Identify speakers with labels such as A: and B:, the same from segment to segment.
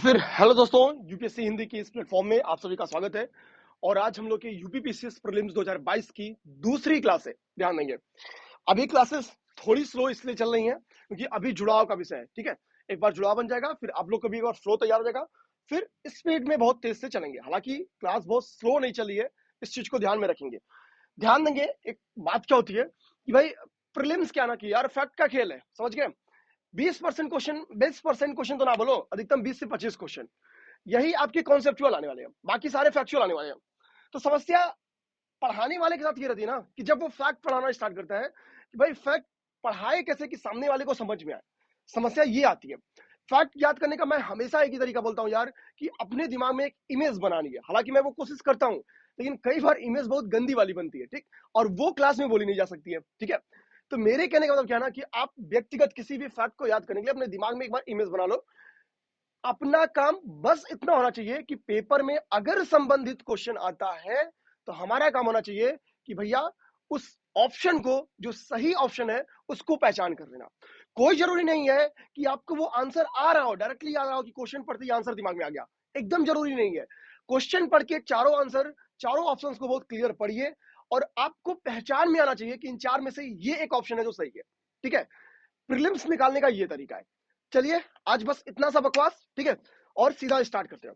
A: फिर हेलो दोस्तों, यूपीएससी हिंदी की इस प्लेटफॉर्म में आप सभी का स्वागत है। और आज हम लोग की यूपीपीसीएस प्रीलिम्स 2022 की दूसरी क्लास है। ध्यान देंगे, अभी क्लासेस थोड़ी स्लो इसलिए चल रही हैं क्योंकि अभी जुड़ाव का विषय है। ठीक है, एक बार जुड़ाव बन जाएगा फिर आप लोग को भी एक बार फ्लो तैयार हो जाएगा, फिर स्पीड में बहुत तेज से चलेंगे। हालांकि क्लास बहुत स्लो नहीं चली है, इस चीज को ध्यान में रखेंगे। ध्यान देंगे, एक बात क्या होती है कि भाई प्रीलिम्स क्या ना कि यार फैक्ट का खेल है, समझ गए। 20% तो ना बोलो, अधिकतम 20 से 25 क्वेश्चन यही आपके कॉन्सेप्चुअल आने वाले हैं, बाकी सारे फैक्चुअल आने वाले हैं। तो समस्या पढ़ाने वाले के साथ ये रहती है ना कि जब वो फैक्ट पढ़ाना स्टार्ट करता है कि भाई फैक्ट पढ़ाए कैसे कि सामने वाले को समझ में आए। समस्या ये आती है। फैक्ट याद करने का मैं हमेशा एक ही तरीका बोलता हूँ यार, कि अपने दिमाग में एक इमेज बनानी है। हालांकि मैं वो कोशिश करता हूँ, लेकिन कई बार इमेज बहुत गंदी वाली बनती है, ठीक, और वो क्लास में बोली नहीं जा सकती है। ठीक है, तो मेरे कहने का मतलब क्या है ना कि आप व्यक्तिगत किसी भी फैक्ट को याद करने के लिए अपने दिमाग में एक बार इमेज बना लो। अपना काम बस इतना होना चाहिए कि पेपर में अगर संबंधित क्वेश्चन आता है तो हमारा काम होना चाहिए कि भैया उस ऑप्शन को, जो सही ऑप्शन है, उसको पहचान कर लेना। कोई जरूरी नहीं है कि आपको वो आंसर आ रहा हो, डायरेक्टली आ रहा हो कि क्वेश्चन पढ़ते ही आंसर दिमाग में आ गया। एकदम जरूरी नहीं है। क्वेश्चन पढ़ के चारों आंसर, चारों ऑप्शंस को बहुत क्लियर पढ़िए और आपको पहचान में आना चाहिए कि इन चार में से ये एक ऑप्शन है जो सही है। ठीक है, प्रीलिम्स निकालने का ये तरीका है। चलिए आज बस इतना सा बकवास, ठीक है, और सीधा स्टार्ट करते हैं।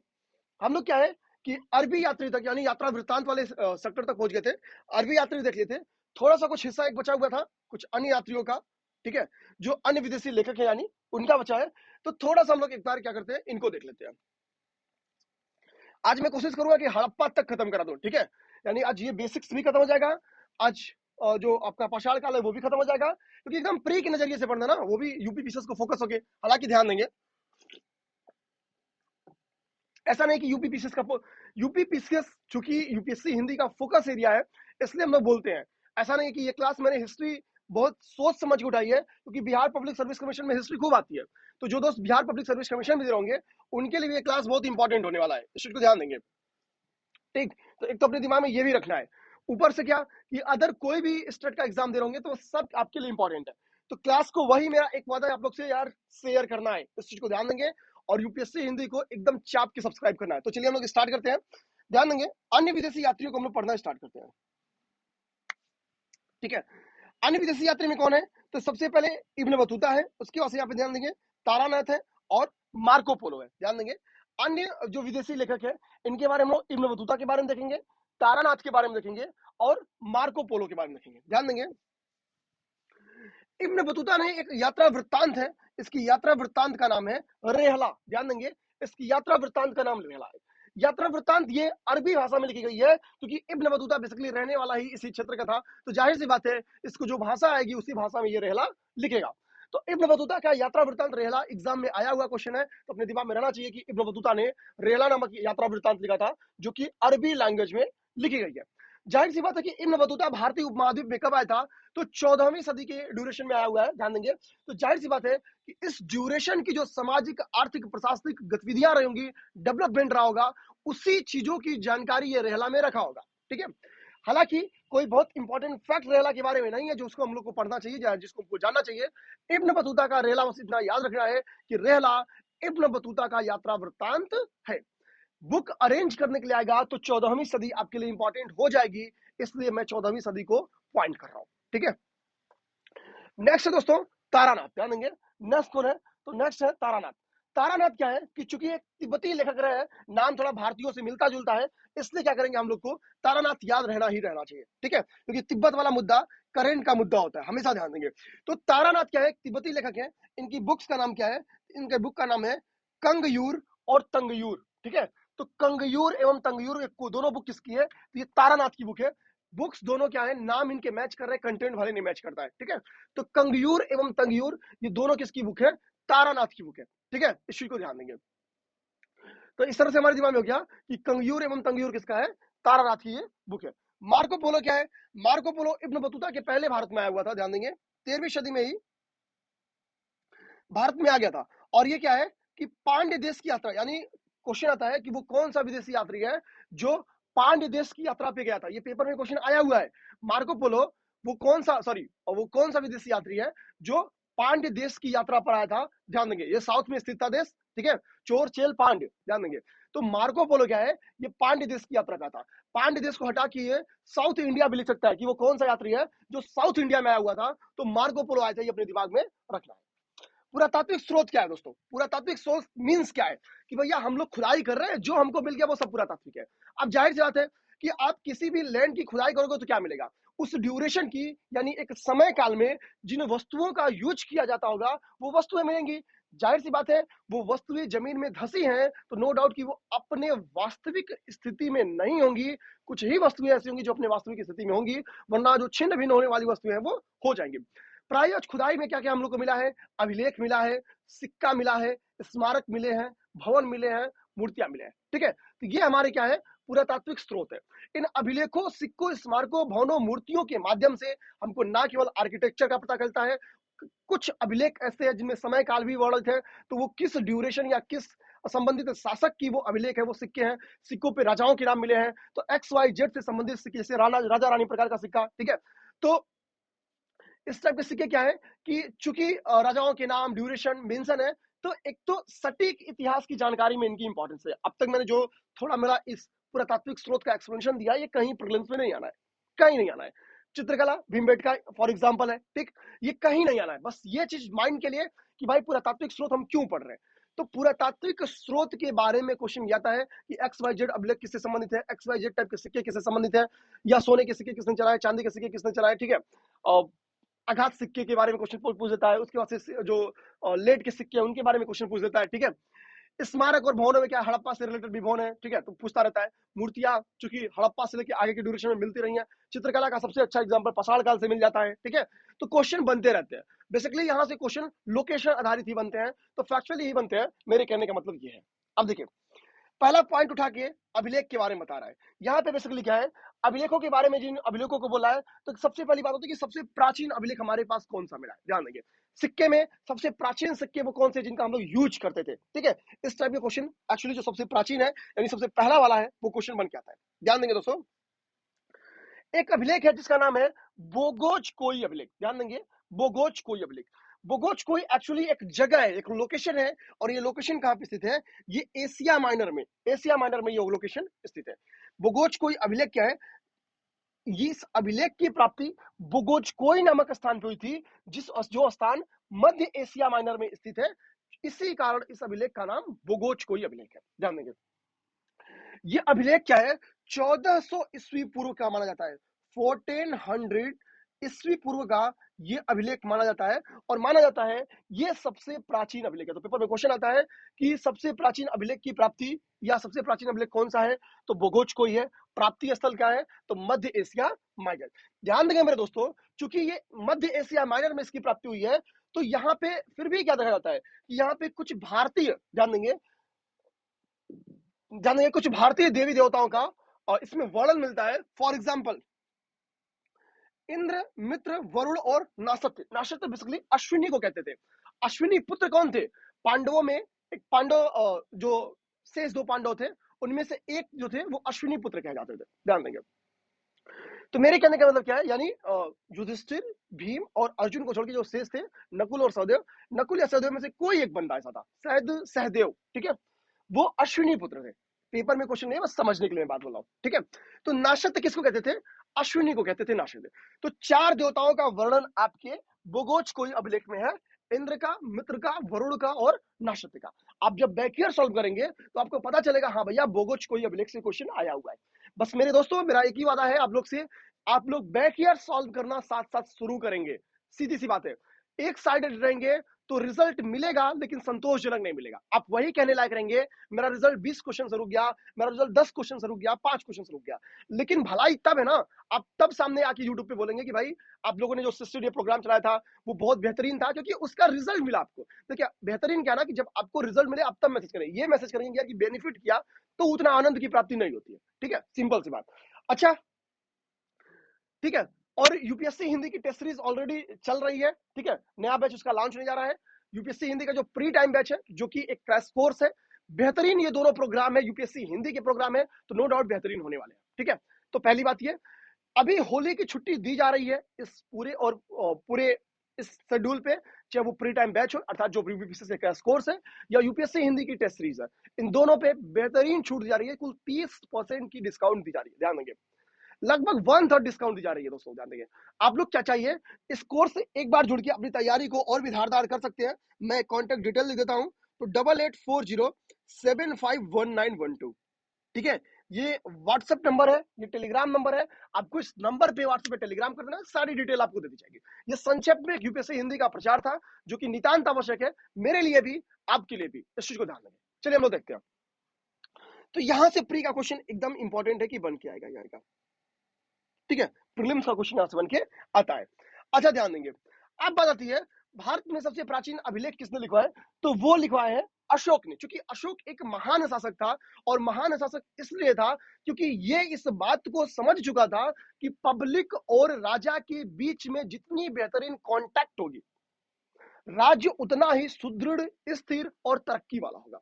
A: हम लोग क्या है कि अरबी यात्री तक यानी यात्रा वृत्तांत वाले सेक्टर तक पहुंच गए थे। अरबी यात्री देख लिए थे, थोड़ा सा कुछ हिस्सा एक बचा हुआ था कुछ अन्य यात्रियों का। ठीक है, जो अन्य विदेशी लेखक है यानी उनका बचा है। तो थोड़ा सा हम लोग एक बार क्या करते हैं, इनको देख लेते हैं। आज मैं कोशिश करूंगा कि हड़प्पा तक खत्म करा दूं। ठीक है, यानी आज ये बेसिक्स भी खत्म हो जाएगा। आज जो आपका पाषाण काल है वो भी खत्म हो जाएगा, क्योंकि एकदम प्री के नजरिए से पढ़ना ना, वो भी यूपी पीसीएस को फोकस होके। हालांकि ध्यान देंगे, ऐसा नहीं कि यूपी पीसीएस का यूपी पीसीएस चूंकि यूपीएससी हिंदी का फोकस एरिया है इसलिए हम लोग बोलते हैं। ऐसा नहीं कि ये क्लास मैंने हिस्ट्री बहुत सोच समझ के उठाई है, क्योंकि बिहार पब्लिक सर्विस कमीशन में हिस्ट्री खूब आती है। तो जो दोस्त बिहार पब्लिक सर्विस कमीशन में दे होंगे उनके लिए ये क्लास बहुत इंपॉर्टेंट होने वाला है, इस चीज को ध्यान देंगे। ठीक, तो एक तो अपने दिमाग में ये भी रखना है। ऊपर से क्या कि अदर कोई भी स्टेट का एग्जाम दे रहे होंगे तो सब आपके लिए इंपॉर्टेंट है। तो क्लास को वही मेरा एक वादा है आप लोग से यार, शेयर करना है, इस चीज को ध्यान देंगे। और यूपीएससी हिंदी को एकदम चाप के सब्सक्राइब करना है। तो चलिए हम लोग स्टार्ट करते हैं। ध्यान देंगे, अन्य विदेशी यात्रियों को हम लोग पढ़ना स्टार्ट करते हैं। ठीक है, अन्य विदेशी यात्री में कौन है? तो सबसे पहले इब्न बतूता है, उसके बाद से यहाँ पे ध्यान देंगे तारानाथ है और मार्को पोलो है। ध्यान देंगे, अन्य जो विदेशी लेखक है इनके बारे में हम लोग इब्न बतूता के बारे में देखेंगे, तारानाथ के बारे में देखेंगे और मार्को पोलो के बारे में देखेंगे। ध्यान देंगे, इब्न बतूता ने एक यात्रा वृत्तांत है, इसकी यात्रा वृत्तांत का नाम है रेहला। ध्यान देंगे, इसकी यात्रा वृत्तांत का नाम रेहला है। यात्रा वृत्तांत ये अरबी भाषा में लिखी गई है, क्योंकि इब्न बतूता बेसिकली रहने वाला ही इसी क्षेत्र का था। तो जाहिर सी बात है इसको जो भाषा आएगी उसी भाषा में ये रेहला लिखेगा। तो इब्न बतूता का यात्रा वृत्तांत रेहला एग्जाम में आया हुआ क्वेश्चन है, तो अपने दिमाग में रहना चाहिए कि इब्न बतूता ने रेहला नामक यात्रा वृत्तांत लिखा था, जो कि अरबी लैंग्वेज में लिखी गई है। जाहिर सी बात है कि इब्न बतूता भारतीय उपमहाद्वीप में कब आया था? तो 14वीं सदी के ड्यूरेशन में आया हुआ है। ध्यान देंगे, तो जाहिर सी बात है कि इस ड्यूरेशन की जो सामाजिक, आर्थिक, प्रशासनिक गतिविधियां रही होंगी, डेवलपमेंट रहा होगा, उसी चीजों की जानकारी ये रेहला में रखा होगा। ठीक है, हालांकि कोई बहुत इंपॉर्टेंट फैक्ट रेहला के बारे में नहीं है जो उसको हम लोग को पढ़ना चाहिए, जिसको हमको जानना चाहिए। इब्न बतूता का रेहला बस इतना याद रखना है कि रेहला इब्न बतूता का यात्रा वृत्तांत है। बुक अरेंज करने के लिए आएगा तो 14वीं सदी आपके लिए इंपॉर्टेंट हो जाएगी, इसलिए मैं 14वीं सदी को पॉइंट कर रहा हूं। ठीक है, नेक्स्ट है दोस्तों तारानाथ। ध्यान देंगे, नेक्स्ट कौन है? तो नेक्स्ट है तारानाथ। तारानाथ क्या है कि चूंकि एक तिब्बती लेखक रहे हैं, नाम थोड़ा भारतीयों से मिलता जुलता है, इसलिए क्या करेंगे हम लोग को तारानाथ याद रहना ही रहना चाहिए। ठीक है, क्योंकि तिब्बत वाला मुद्दा करेंट का मुद्दा होता है, हमेशा ध्यान देंगे। तो तारानाथ क्या है, तिब्बती लेखक है। इनकी बुक्स का नाम क्या है? इनके बुक का नाम है कंगयूर और तंगयूर। ठीक है, तो कंगयूर एवं तंगयूर दोनों बुक किसकी है? तो ये तारानाथ की बुक है। बुक्स दोनों क्या है, नाम इनके मैच कर रहे हैं, कंटेंट वाले नहीं मैच करता है। ठीक है, तो कंगयूर एवं तंगयूर ये दोनों किसकी बुक है? तारानाथ की बुक है। ठीक है, इस चीज को ध्यान देंगे। तो इस तरह से हमारे दिमाग में हो गया कि कंगयूर एवं तंगयूर किसका है? तारानाथ की ये बुक है। मार्को पोलो क्या है? मार्को पोलो इब्न बतूता के पहले भारत में आया हुआ था। ध्यान देंगे, 13वीं सदी में ही भारत में आ गया था। और ये क्या है कि पांड्य देश की यात्रा, यानी क्वेश्चन आता है कि वो कौन सा विदेशी यात्री है जो पांड्य देश की यात्रा पे गया था। ये पेपर में क्वेश्चन आया हुआ है। मार्को पोलो वो कौन सा विदेशी यात्री है जो पांड्य देश की यात्रा पर आया था। ध्यान देंगे, ये साउथ में स्थित था देश, ठीक है, चोर चेल पांड्य, ध्यान देंगे। तो मार्को पोलो क्या है, ये पांड्य देश की यात्रा का था। पांड्य देश को हटा के ये साउथ इंडिया भी लिख सकता है कि वो कौन सा यात्री है जो साउथ इंडिया में आया हुआ था। तो मार्को पोलो आया था, ये अपने दिमाग में रखना है। पुरातात्विक स्रोत क्या है दोस्तों? पुरातात्विक स्रोत मीन्स क्या है कि भैया हम लोग खुदाई कर रहे हैं, जो हमको मिल गया वो सब पुरातात्विक है। अब जाहिर सी बात है कि आप किसी भी लैंड की खुदाई करोगे तो क्या मिलेगा, उस ड्यूरेशन की, यानी एक समय काल में जिन वस्तुओं का यूज किया जाता होगा वो वस्तुएं मिलेंगी। जाहिर सी बात है वो वस्तुएं जमीन में धसी हैं तो नो डाउट कि वो अपने वास्तविक स्थिति में नहीं होंगी। कुछ ही वस्तुएं ऐसी होंगी जो अपने वास्तविक स्थिति में होंगी, वरना जो छिन्न भिन्न होने वाली वस्तुएं हैं वो हो जाएंगी। प्राय खुदाई में क्या क्या हम लोग को मिला है, अभिलेख मिला है, सिक्का मिला है, स्मारक मिले हैं, भवन मिले हैं, मूर्तियां मिले हैं, ठीक है। तो ये हमारे क्या है, पुरातात्विक स्रोत है। इन अभिलेखों, सिक्कों, स्मारकों, भवनों, मूर्तियों के माध्यम से हमको ना केवल आर्किटेक्चर का पता चलता है, कुछ अभिलेख ऐसे हैं जिनमें समय काल भी वर्णित है, तो वो किस ड्यूरेशन या किस संबंधित शासक की वो अभिलेख है, वो सिक्के हैं। सिक्कों पे राजाओं के नाम मिले हैं, तो एक्स वाई जेड से संबंधित सिक्के, जैसे राजा रानी प्रकार का सिक्का, ठीक है। तो इस टाइप के सिक्के क्या है कि चूंकि राजाओं के नाम, ड्यूरेशन मेंशन है, तो एक तो सटीक इतिहास की जानकारी में इनकी इंपॉर्टेंस है। अब तक मैंने जो थोड़ा मेरा इस पुरातात्विक स्रोत का एक्सप्लेनेशन दिया, ये कहीं प्रीलिम्स में नहीं आना है, कहीं नहीं आना है। चित्रकला, भीमबेटका फॉर एग्जांपल है, ठीक, ये कहीं नहीं आना है। बस ये चीज माइंड के लिए कि भाई पुरातात्विक स्रोत हम क्यों पढ़ रहे हैं। तो पुरातात्विक स्रोत के बारे में क्वेश्चन आता है कि एक्स वाई जेड अभिलेख किससे संबंधित है, एक्स वाई जेड टाइप के सिक्के किससे संबंधित है, या सोने के सिक्के किसने चलाए, चांदी के सिक्के किसने चलाए, ठीक है। आघात सिक्के के बारे में क्वेश्चन पूछ देता है, उसके बाद से जो लेड के सिक्के हैं उनके बारे में क्वेश्चन पूछ देता है, ठीक है। स्मारक और भवनों में क्या, हड़प्पा से रिलेटेड भी भवन है, ठीक है, तो पूछता रहता है। मूर्तियां चूंकि हड़प्पा से लेके आगे के ड्यूरेशन में मिलती रही है, चित्रकला का सबसे अच्छा एग्जांपल पाषाण काल से मिल जाता है, ठीक है। तो क्वेश्चन बनते रहते हैं, बेसिकली यहाँ से क्वेश्चन लोकेशन आधारित ही बनते हैं, तो फैक्चुअली ही बनते हैं, मेरे कहने का मतलब ये है। अब देखिए, पहला पॉइंट उठा के अभिलेख के बारे में बता रहा है। यहाँ पे बेसिकली क्या है, अभिलेखों के बारे में जिन अभिलेखों को बोला है, तो सबसे पहली बात होती है कि सबसे प्राचीन अभिलेख हमारे पास कौन सा मिला है। ध्यान देंगे, सिक्के में सबसे प्राचीन सिक्के वो कौन से जिनका हम लोग यूज करते थे, ठीक है। इस टाइप के क्वेश्चन एक्चुअली जो सबसे प्राचीन है, यानी सबसे पहला वाला है, वो क्वेश्चन बन के आता है। ध्यान देंगे दोस्तों, एक अभिलेख है जिसका नाम है बोगोज कोई अभिलेख। ध्यान देंगे, बोगोज कोई अभिलेख। बोगोज कोई एक्चुअली एक जगह है, एक लोकेशन है, और ये लोकेशन कहां पे स्थित है, ये एशिया माइनर में, एशिया माइनर में ये लोकेशन स्थित है। बोगोज कोई अभिलेख क्या है, इस अभिलेख की प्राप्ति बोगोज कोई नामक स्थान पे हुई थी, जो स्थान मध्य एशिया माइनर में स्थित है। इसी कारण इस अभिलेख का नाम बोगोज कोई अभिलेख है। ध्यान देंगे, ये अभिलेख क्या है, 1400 ईस्वी पूर्व का माना जाता है। 1400 ईस्वी पूर्व का ये अभिलेख माना जाता है, और माना जाता है ये सबसे प्राचीन अभिलेख है। तो पेपर में क्वेश्चन आता है कि सबसे प्राचीन अभिलेख की प्राप्ति या सबसे प्राचीन अभिलेख कौन सा है, तो बोगोज कोई है। प्राप्ति स्थल क्या है, तो मध्य एशिया माइनर। ध्यान देंगे मेरे दोस्तों, चूंकि ये मध्य एशिया माइनर में इसकी प्राप्ति हुई है, तो यहाँ पे फिर भी क्या देखा जाता है कि यहाँ पे कुछ भारतीय, ध्यान देंगे कुछ भारतीय देवी देवताओं का और इसमें वर्णन मिलता है। फॉर एग्जाम्पल, इंद्र, मित्र, वरुण और नासत्य। नासत्य बेसिकली अश्विनी को कहते थे। अश्विनी पुत्र कौन थे, पांडवों में एक पांडव, जो शेष दो पांडव थे उनमें से एक जो थे वो अश्विनी पुत्र कहे जाते थे। ध्यान देंगे, तो मेरे कहने का मतलब क्या है, यानी युधिष्ठिर, भीम और अर्जुन को छोड़ के जो शेष थे, नकुल और सहदेव, नकुल या सहदेव में से कोई एक बंदा ऐसा था, शायद सहदेव, ठीक है, वो अश्विनी पुत्र थे। पेपर में क्वेश्चन नहीं है, बस समझने के लिए मैं बात बोल रहा हूं, ठीक है। तो नाशत्य किसको कहते थे, अश्विनी को कहते थे नाशत्य। तो चार देवताओं का वर्णन आपके बोगोज कोई अभिलेख में है, इंद्र का, मित्र का, वरुण का और नाशत्य का। आप जब बैकियर सॉल्व करेंगे तो आपको पता चलेगा, हाँ भैया बोगोज कोई अभिलेख से क्वेश्चन आया हुआ है। बस मेरे दोस्तों, मेरा एक ही वादा है आप लोग से, आप लोग बैकियर सॉल्व करना साथ साथ शुरू करेंगे। सीधी सी बात है, एक साइडेड रहेंगे तो रिजल्ट मिलेगा लेकिन संतोषजनक नहीं मिलेगा। आप वही कहने लायक रहेंगे, मेरा रिजल्ट 20 क्वेश्चन से रुक गया, मेरा रिजल्ट 10 क्वेश्चन से रुक गया, 5 क्वेश्चन से रुक गया। लेकिन भलाई तब है ना, आप तब सामने आके यूट्यूब पे बोलेंगे कि भाई आप लोगों ने जो सिस्टम प्रोग्राम चलाया था वो बहुत बेहतरीन था, क्योंकि उसका रिजल्ट मिला आपको। देखिए बेहतरीन क्या ना, कि जब आपको रिजल्ट मिले आप तब मैसेज करें, ये मैसेज करेंगे यार कि बेनिफिट किया, तो उतना आनंद की प्राप्ति नहीं होती है, ठीक है, सिंपल सी बात। अच्छा, ठीक है, और यूपीएससी हिंदी की टेस्ट सीरीज ऑलरेडी चल रही है, ठीक है, नया बैच उसका लॉन्च होने जा रहा है। यूपीएससी हिंदी का जो प्री टाइम बैच है, जो कि एक क्रैश कोर्स है, बेहतरीन ये दोनों प्रोग्राम है, यूपीएससी हिंदी के प्रोग्राम है, तो नो डाउट बेहतरीन होने वाले हैं, ठीक है। तो पहली बात ये, अभी होली की छुट्टी दी जा रही है इस पूरे इस शेड्यूल पे, चाहे वो प्री टाइम बैच हो अर्थात जो यूपीपीसी से क्रैश कोर्स है या यूपीएससी हिंदी की टेस्ट सीरीज है, इन दोनों पे बेहतरीन छूट दी जा रही है। कुल 30% की डिस्काउंट दी जा रही है, ध्यान देंगे। लगभग 1/3 डिस्काउंट दी जा रही है दोस्तों, ध्यान देंगे। आप लोग क्या चाहिए, इस कोर्स से एक बार जुड़ के अपनी तैयारी को और भी धारदार कर सकते हैं। मैं कॉन्टेक्ट डिटेल लिख देता हूं, तो 8840751912, ठीक है। ये व्हाट्सएप नंबर है, ये टेलीग्राम नंबर है। आपको इस नंबर पे व्हाट्सएप पे टेलीग्राम कर देना, सारी डिटेल आपको दे दी जाएगी। ये संक्षेप में यूपीएससी हिंदी का प्रचार था, जो कि नितांत आवश्यक है, मेरे लिए भी आपके लिए भी। इस चीज को ध्यान देंगे। चलिए हम लोग देखते हैं। तो यहां से प्री का क्वेश्चन एकदम इंपॉर्टेंट है कि बन के आएगा यहाँ का, ठीक है। प्रीलिम्स का क्वेश्चन यहां से बन के आता है। अच्छा ध्यान देंगे, अब बात आती है भारत में सबसे प्राचीन अभिलेख किसने लिखवाए, तो वो लिखवाए हैं अशोक ने। क्योंकि अशोक एक महान शासक था, और महान शासक इसलिए था क्योंकि ये इस बात को समझ चुका था कि पब्लिक और राजा के बीच में जितनी बेहतरीन कांटेक्ट होगी, राज्य उतना ही सुदृढ़, स्थिर और तरक्की वाला होगा,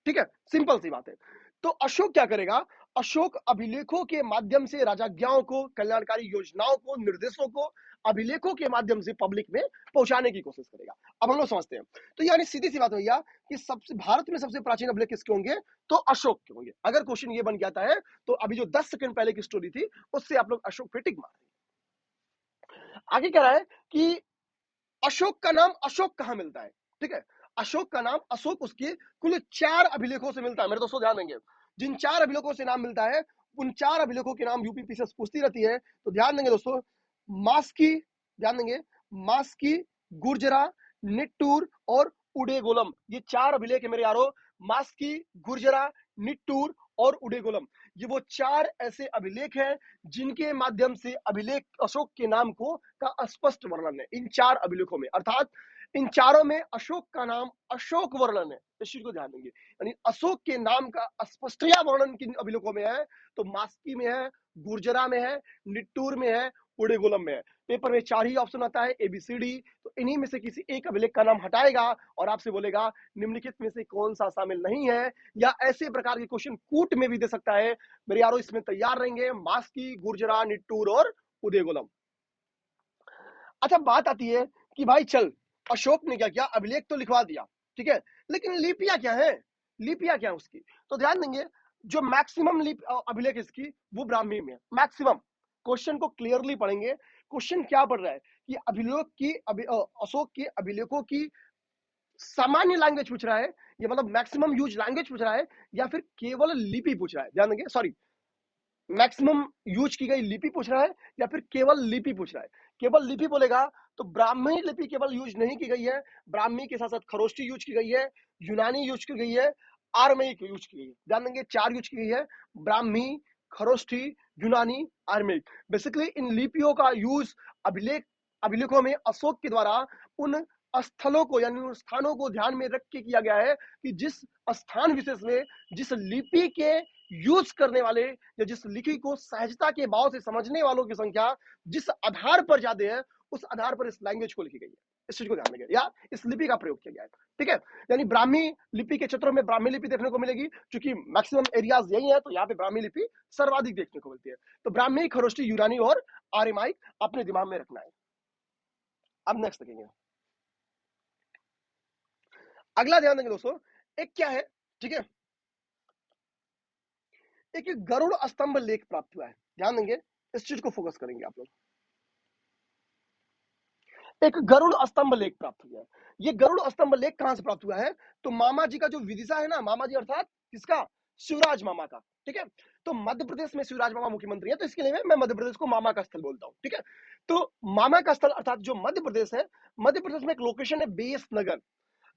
A: ठीक है। सिंपल सी बात है। तो अशोक क्या करेगा, अशोक अभिलेखों के माध्यम से राजज्ञाओं को, कल्याणकारी योजनाओं को, निर्देशों को अभिलेखों के माध्यम से पब्लिक में पहुंचाने की कोशिश करेगा। अब हम लोग समझते हैं। तो यानी सीधी सी बात है भैया कि सबसे भारत में सबसे प्राचीन अभिलेख किसके होंगे, तो अशोक के होंगे। अगर क्वेश्चन ये बन जाता है तो अभी जो 10 सेकंड पहले की स्टोरी थी उससे आप लोग अशोक पे टिक मार। आगे कह रहा है कि अशोक का नाम अशोक कहां मिलता है, ठीक है। अशोक का नाम अशोक उसके कुल 4 अभिलेखों से मिलता है। मेरे दोस्तों ध्यान देंगे, जिन 4 अभिलेखों से नाम मिलता है, उन 4 अभिलेखों के नाम यूपीपीसी पूछती रहती है। तो ध्यान देंगे दोस्तों, मास्की, ध्यान देंगे, मास्की, गुर्जरा, निट्टूर और उडेगोलम, ये 4 अभिलेख है मेरे यारों। मास्की, गुर्जरा, निट्टूर और उडेगोलम, ये वो 4 ऐसे अभिलेख हैं जिनके माध्यम से अभिलेख अशोक के नाम को का स्पष्ट वर्णन है इन 4 अभिलेखों में। अर्थात इन चारों में अशोक का नाम अशोक वर्णन है। इस चीज को ध्यान देंगे, यानी अशोक के नाम का स्पष्टया वर्णन किन अभिलेखों में है, तो मास्की में है, गुर्जरा में है, निट्टूर में है, उडेगोलम में है। पेपर में 4 ही ऑप्शन आता है, ABCD। तो इन्हीं में से किसी एक अभिलेख का नाम हटाएगा और आपसे बोलेगा निम्नलिखित में से कौन सा शामिल नहीं है, या ऐसे प्रकार के क्वेश्चन कूट में भी दे सकता है। मेरे यारों इसमें तैयार रहेंगे, मास्की, गुर्जरा, निट्टूर और उदेगोलम। अच्छा बात आती है कि भाई चल, अशोक ने क्या किया, अभिलेख तो लिखवा दिया, ठीक है, लेकिन लिपियां क्या है, लिपियां क्या है उसकी। तो ध्यान देंगे, जो मैक्सिमम अभिलेख इसकी वो ब्राह्मी में है, मैक्सिमम। क्वेश्चन को क्लियरली पढ़ेंगे। क्वेश्चन क्या पढ़ रहा है कि अभिलेख की अशोक के अभिलेखों की सामान्य लैंग्वेज पूछ रहा है, ये मतलब मैक्सिमम यूज लैंग्वेज पूछ रहा है, या फिर केवल लिपि पूछ रहा है। ध्यान देंगे, सॉरी, मैक्सिमम यूज की गई लिपि पूछ रहा है या फिर केवल लिपि पूछ रहा है। केवल लिपि बोलेगा तो ब्राह्मी लिपि केवल यूज नहीं की गई है, ब्राह्मी के साथ साथ खरोष्टी यूज की गई है, यूनानी यूज की गई है, आर्मेयिक यूज की गई है। ध्यान देंगे, 4 यूज की गई है, ब्राह्मी, खरोष्टी, यूनानी, आर्मेयिक। बेसिकली इन लिपियों का यूज अभिलेखों में अशोक के द्वारा उन स्थलों को यानी उन स्थानों को ध्यान में रख के किया गया है कि जिस स्थान विशेष में जिस लिपि के यूज करने वाले या जिस लिपि को सहजता के भाव से समझने वालों की संख्या जिस आधार पर ज्यादा है, उस आधार पर इस लैंग्वेज को लिखी गई है। इस चीज को ध्यान देंगे, या इस लिपि का प्रयोग किया गया है, ठीक है। यानी ब्राह्मी लिपि के क्षेत्रों में ब्राह्मी लिपि देखने को मिलेगी, क्योंकि मैक्सिमम एरियाज यही है, तो यहाँ पे ब्राह्मी लिपि सर्वाधिक देखने को मिलती है। तो ब्राह्मी, खरोष्टी, यूनानी और आर्यमाइक अपने दिमाग में रखना है। अब नेक्स्ट देखेंगे, अगला ध्यान देंगे दोस्तों, एक क्या है, ठीक है, एक गरुड़ स्तंभ लेख प्राप्त हुआ है। ध्यान देंगे, इस चीज को फोकस करेंगे आप लोग। एक गरुड़ स्तंभ लेख प्राप्त हुआ है। ये गरुड़ स्तंभ लेख कहां से प्राप्त हुआ है, तो मामा जी का जो विदिशा है ना, मामा जी अर्थात किसका, शिवराज मामा का, ठीक है। तो मध्य प्रदेश में शिवराज मामा मुख्यमंत्री है, तो इसके लिए मैं मध्य प्रदेश को मामा का स्थल बोलता हूं, ठीक है। तो मामा का स्थल अर्थात जो मध्य प्रदेश है, मध्य प्रदेश में एक लोकेशन है बेस नगर।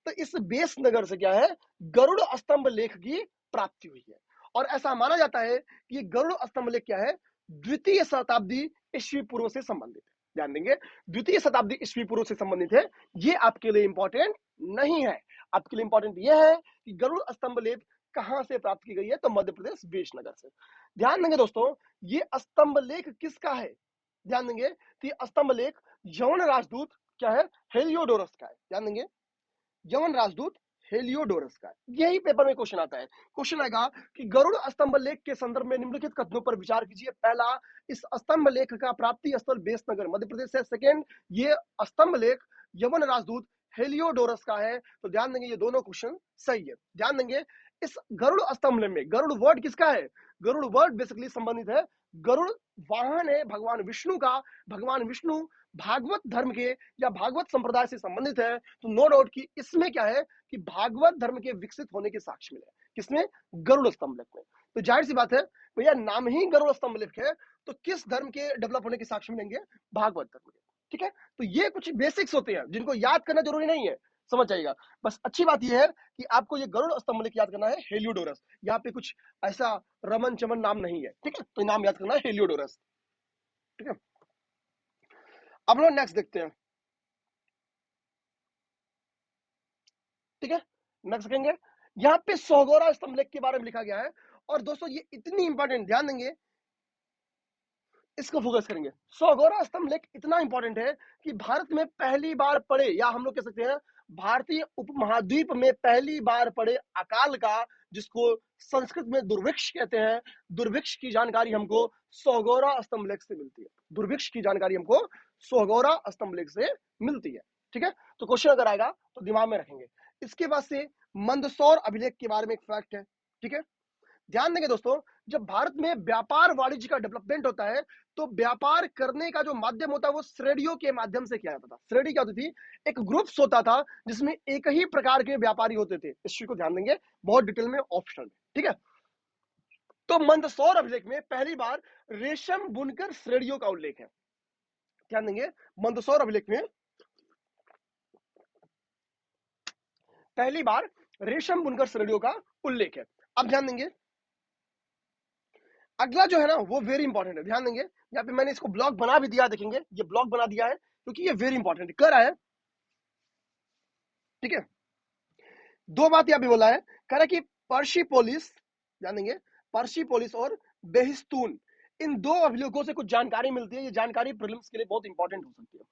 A: तो इस बेस नगर से क्या है, गरुड़ स्तंभ लेख की प्राप्ति हुई है। और ऐसा माना जाता है कि ये गरुड़ स्तंभ लेख क्या है, द्वितीय शताब्दी ईस्वी पूर्व से संबंधित है। ध्यान देंगे, द्वितीय शताब्दी ईस्वी पूर्व से संबंधित है। ये आपके लिए इंपॉर्टेंट नहीं है, आपके लिए इंपॉर्टेंट यह है कि गरुड़ स्तंभ लेख कहां से प्राप्त की गई है, तो मध्य प्रदेश बेस नगर से। ध्यान देंगे दोस्तों, ये स्तंभ लेख किसका है, ध्यान देंगे, तो ये स्तंभ लेख यवन राजदूत क्या है, हेलियोडोरस का है। ध्यान देंगे, यवन राजदूत हेलियोडोरस का, यही पेपर में क्वेश्चन आता है। क्वेश्चन आएगा कि गरुड़ स्तंभ लेख के संदर्भ में निम्नलिखित कथनों पर विचार कीजिए। पहला, इस स्तंभ लेख का प्राप्ति स्थल बेस नगर मध्य प्रदेश है। सेकंड, ये स्तंभ लेख यवन राजदूत हेलियोडोरस का है। तो ध्यान देंगे ये दोनों क्वेश्चन सही है। ध्यान देंगे इस गरुड़ स्तंभ में, गरुड़ वर्ड किसका है? गरुड़ वर्ड बेसिकली संबंधित है, गरुड़ वाहन है भगवान विष्णु का। भगवान विष्णु भागवत धर्म के या भागवत संप्रदाय से संबंधित है। तो नो डाउट कि इसमें क्या है कि भागवत धर्म के विकसित होने के साक्ष्य मिले। किसमें? गरुड़ स्तंभ लेख में। तो जाहिर सी बात है भैया, नाम ही गरुड़ स्तंभ लेख है, तो किस धर्म के डेवलप होने के साक्ष्य मिलेंगे? भागवत धर्म के। ठीक है, तो ये कुछ बेसिक्स होते हैं जिनको याद करना जरूरी नहीं है, समझ जाइएगा। बस अच्छी बात यह है कि आपको ये गरुड़ स्तंभ लेख याद करना है, हेलियोडोरस। यहाँ पे कुछ ऐसा रमन चमन नाम नहीं है। ठीक है, तो नाम याद करना है हेलियोडोरस। ठीक है, अब लोग नेक्स्ट देखते हैं। ठीक है, नेक्स्ट देखेंगे। यहाँ पे सोगोरा स्तंभ लेख के बारे में लिखा गया है। और दोस्तों ये इतनी इंपॉर्टेंट, ध्यान देंगे, इसको फोकस करेंगे। सोगोरा स्तंभ लेख इतना इंपॉर्टेंट है कि भारत में पहली बार पड़े, या हम लोग कह सकते हैं भारतीय उपमहाद्वीप में पहली बार पड़े अकाल का, जिसको संस्कृत में दुर्भिक्ष कहते हैं, दुर्भिक्ष की जानकारी हमको सोगोरा स्तंभ लेख से मिलती है। दुर्भिक्ष की जानकारी हमको सोगोरा स्तंभ लेख से मिलती है। ठीक है, तो क्वेश्चन अगर आएगा तो दिमाग में रखेंगे। इसके बाद से मंदसौर अभिलेख के बारे में एक फैक्ट है। ठीक है, ध्यान देंगे दोस्तों, जब भारत में व्यापार वाणिज्य का डेवलपमेंट होता है तो व्यापार करने का जो माध्यम होता है वो श्रेणियों के माध्यम से किया जाता था। श्रेणी क्या होती थी? एक ग्रुप्स होता था जिसमें एक ही प्रकार के व्यापारी होते थे। इस चीज को ध्यान देंगे, बहुत डिटेल में ऑप्शनल है। ठीक है, तो मंदसौर अभिलेख में पहली बार रेशम बुनकर श्रेणियों का उल्लेख है। ध्यान देंगे, मंदसौर अभिलेख में पहली बार रेशम बुनकर श्रेणियों का उल्लेख है। अब ध्यान देंगे, अगला जो है ना वो वेरी इंपॉर्टेंट है। ध्यान देंगे, यहाँ पे मैंने इसको ब्लॉग बना भी दिया, देखेंगे ये ब्लॉग बना दिया है क्योंकि ये वेरी इंपॉर्टेंट कर रहा है। ठीक है, दो बात यहाँ पे बोला है, कह रहा है कि पर्शिपोलिस, ध्यान देंगे, पर्शिपोलिस और बेहिस्तून, इन दो अभिलेखों से कुछ जानकारी मिलती है। ये जानकारी प्रीलिम्स के लिए बहुत इंपॉर्टेंट हो सकती है।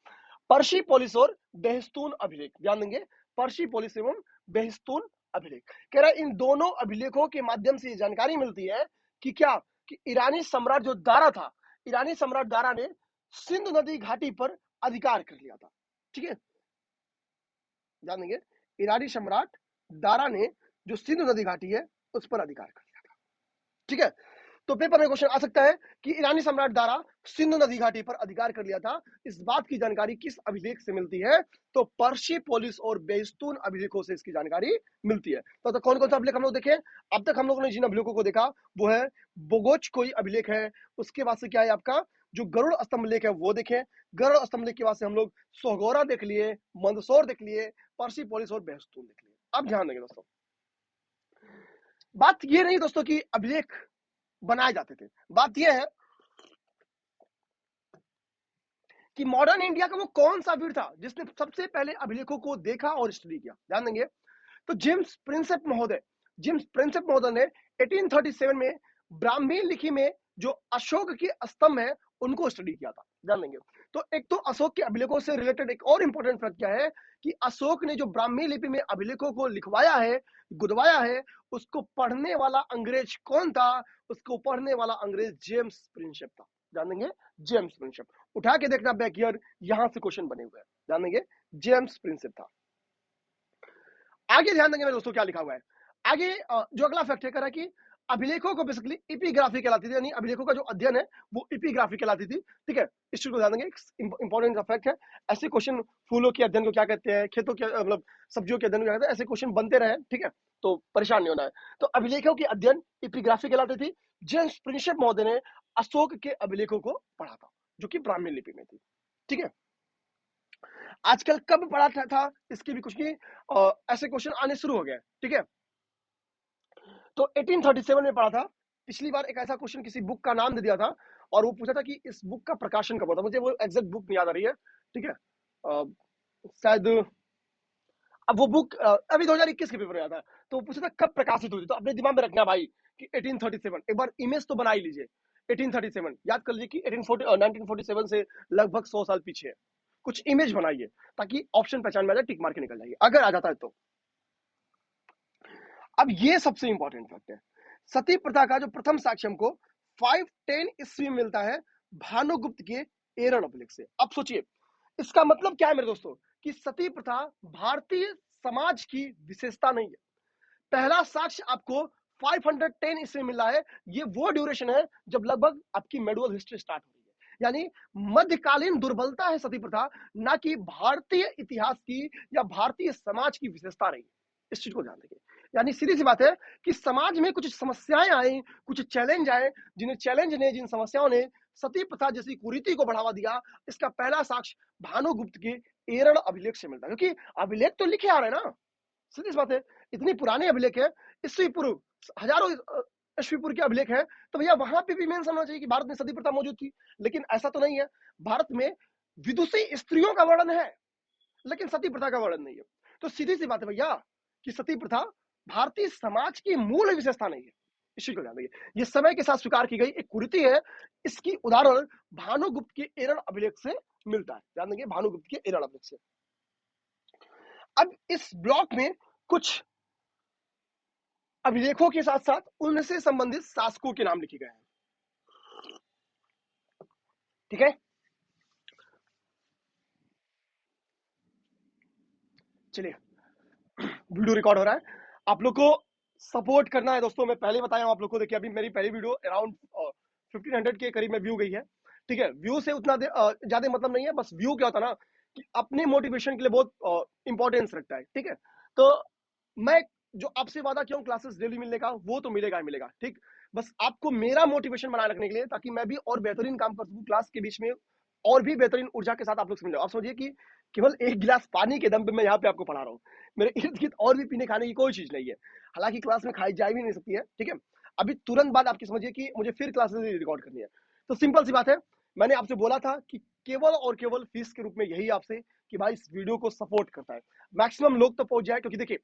A: पर्शिपोलिस और बेहिस्तून अभिलेख, ध्यान देंगे, पर्शिपोलिस एवं बेहिस्तून अभिलेख। कह रहा है इन दोनों अभिलेखों के माध्यम से ये जानकारी मिलती है कि क्या, कि ईरानी सम्राट जो दारा था, ईरानी सम्राट दारा ने सिंधु नदी घाटी पर अधिकार कर लिया था। ठीक है, ध्यान देंगे, ईरानी सम्राट दारा ने जो सिंधु नदी घाटी है उस पर अधिकार कर लिया था। ठीक है, तो पेपर में क्वेश्चन आ सकता है कि ईरानी सम्राट दारा सिंधु नदी घाटी पर अधिकार कर लिया था, इस बात की जानकारी किस अभिलेख से मिलती है? तो पर्शिपोलिस और बेहिस्तून अभिलेखों से इसकी जानकारी मिलती है। तो कौन कौन सा अभिलेख हम लोग देखें? अब तक हम लोगों ने जिन अभिलेखों को देखा वो है बोगोच कोई अभिलेख है, उसके बाद से क्या है आपका जो गरुड़ स्तंभ लेख है वो देखें, गरुड़ स्तंभ लेख के बाद से हम लोग सोगोरा देख लिए, मंदसौर देख लिए, पर्शिपोलिस और बेहिस्तून देख लिए। अब ध्यान देंगे दोस्तों, बात ये नहीं दोस्तों कि अभिलेख बनाए जाते थे, बात यह है कि मॉडर्न इंडिया का वो कौन सा वीर था जिसने सबसे पहले अभिलेखों को देखा और स्टडी किया। ध्यान देंगे, तो जेम्स प्रिंसेप महोदय, जेम्स प्रिंसेप महोदय ने 1837 में ब्राह्मी लिपि में जो अशोक के स्तंभ है उनको स्टडी किया था। ध्यान देंगे, तो एक तो अशोक के अभिलेखों से रिलेटेड एक और इंपॉर्टेंट फैक्ट क्या है कि अशोक ने जो ब्राह्मी लिपि में अभिलेखों को लिखवाया है, गुदवाया है, उसको पढ़ने वाला अंग्रेज कौन था? उसको पढ़ने वाला अंग्रेज जेम्स प्रिंसेप था। ध्यान देंगे, जेम्स प्रिंसेप। उठा के देखना बैकईयर, यहां से क्वेश्चन बने हुए हैं। ध्यान देंगे, जेम्स प्रिंसेप था। आगे ध्यान देंगे मेरे दोस्तों क्या लिखा हुआ है। आगे जो अगला फैक्ट है कह रहा है कि अभिलेखों को बेसिकली एपिग्राफी कहलाती थी, यानी अभिलेखों का जो अध्ययन है वो एपिग्राफी कहलाती थी। ठीक है, इस चीज को ध्यान देंगे, इंपॉर्टेंट फैक्ट है। ऐसे क्वेश्चन फूलों के अध्ययन को क्या कहते हैं, खेतों के मतलब सब्जियों के अध्ययन को क्या कहते हैं, ऐसे क्वेश्चन बनते रहे। ठीक है, तो परेशान नहीं होना है। तो अभिलेखों के अध्ययन एपिग्राफी कहलाती थी। जेम्स प्रिंसेप महोदय ने अशोक के अभिलेखों को पढ़ा था जो कि ब्राह्मी लिपि में थी। ठीक है, आजकल कब पढ़ा था इसकी भी कुछ नहीं, ऐसे क्वेश्चन आने शुरू हो गए। ठीक है, तो 1837 में पढ़ा था। पिछली बार एक ऐसा क्वेश्चन किसी बुक का नाम दे दिया था और वो पूछा था कि इस बुक का प्रकाशन कब हुआ था, मुझे वो एग्जैक्ट बुक नहीं याद आ रही है। ठीक है, शायद अब वो बुक अभी 2021 के पेपर में आया था, तो पूछा था कब प्रकाशित हुई थी। तो अपने दिमाग में रखना भाई कि 1837, एक बार इमेज तो बना ही लीजिए। 1837 याद कर लीजिए कि 1947 से लगभग 100 साल पीछे है। कुछ इमेज बनाइए ताकि ऑप्शन पहचान में आ जाए, टिक मार के निकल जाइए अगर आ जाता है तो। अब ये सबसे इंपॉर्टेंट फैक्ट है, सती प्रथा का जो प्रथम साक्ष्य हमको 510 ईस्वी में मिलता है भानुगुप्त के एरन अभिलेख से। अब सोचिए इसका मतलब क्या है मेरे दोस्तों कि सती प्रथा भारतीय समाज की विशेषता नहीं है। पहला साक्ष्य आपको 510 ईस्वी में मिल रहा है। ये वो ड्यूरेशन है जब लगभग आपकी मेडुअल हिस्ट्री स्टार्ट हो रही है, यानी मध्यकालीन दुर्बलता है सती प्रथा, ना कि भारतीय इतिहास की या भारतीय समाज की विशेषता रही। इस चीज को ध्यान रखिए। यानी सीधी सी बात है कि समाज में कुछ समस्याएं आई, कुछ चैलेंज आए, जिन समस्याओं ने सती प्रथा जैसी कुरीति को बढ़ावा दिया, इसका पहला साक्ष्य भानुगुप्त के एरण अभिलेख से मिलता है। क्योंकि अभिलेख तो लिखे आ रहे हैं ना, सीधी सी बात है, इतनी पुराने अभिलेख है, ईस्वी पूर्व हजारों ईस्वी पूर्व के अभिलेख है, तो भैया वहां पे भी मेंशन होना चाहिए कि भारत में सती प्रथा मौजूद थी। लेकिन ऐसा तो नहीं है। भारत में विदुषी स्त्रियों का वर्णन है, लेकिन सती प्रथा का वर्णन नहीं है। तो सीधी सी बात है भैया कि सती प्रथा भारतीय समाज की मूल विशेषता नहीं है। इस चीज को ध्यान रखिए। ये समय के साथ स्वीकार की गई एक कुरीति है। इसकी उदाहरण भानुगुप्त के एरण अभिलेख से मिलता है। ध्यान देंगे, भानुगुप्त के एरण अभिलेख से। अब इस ब्लॉक में कुछ अभिलेखों के साथ साथ उनसे संबंधित शासकों के नाम लिखे गए हैं। ठीक है, चलिए वीडियो रिकॉर्ड हो रहा है, आप लोग को सपोर्ट करना है दोस्तों। मैं पहले बताया हूं आप लोग को, देखिए अभी मेरी पहली वीडियो अराउंड 1500 के करीब में व्यू गई है। ठीक है, व्यू से उतना ज्यादा मतलब नहीं है, बस व्यू क्या होता है ना कि अपने मोटिवेशन के लिए बहुत इंपॉर्टेंस रखता है। ठीक है, तो मैं जो आपसे वादा किया हूं क्लासेस डेली मिलने का, वो तो मिलेगा ही मिलेगा। ठीक, बस आपको मेरा मोटिवेशन बनाए रखने के लिए, ताकि मैं भी और बेहतरीन काम कर सकूं क्लास के बीच में, और भी बेहतरीन ऊर्जा के साथ आप लोग समझ लो। आप समझिए कि केवल एक गिलास पानी के दम पे मैं यहाँ पे आपको पढ़ा रहा हूँ, मेरे इर्द गिर्द और भी पीने खाने की कोई चीज नहीं है। हालांकि क्लास में खाई जा भी नहीं सकती है। ठीक है, अभी तुरंत बाद आपकी समझिए कि मुझे फिर क्लासेस रिकॉर्ड करनी है। तो सिंपल सी बात है, मैंने आपसे बोला था कि केवल और केवल फीस के रूप में यही आपसे कि भाई इस वीडियो को सपोर्ट करता है, मैक्सिमम लोग तो पहुंच जाए। क्योंकि देखिए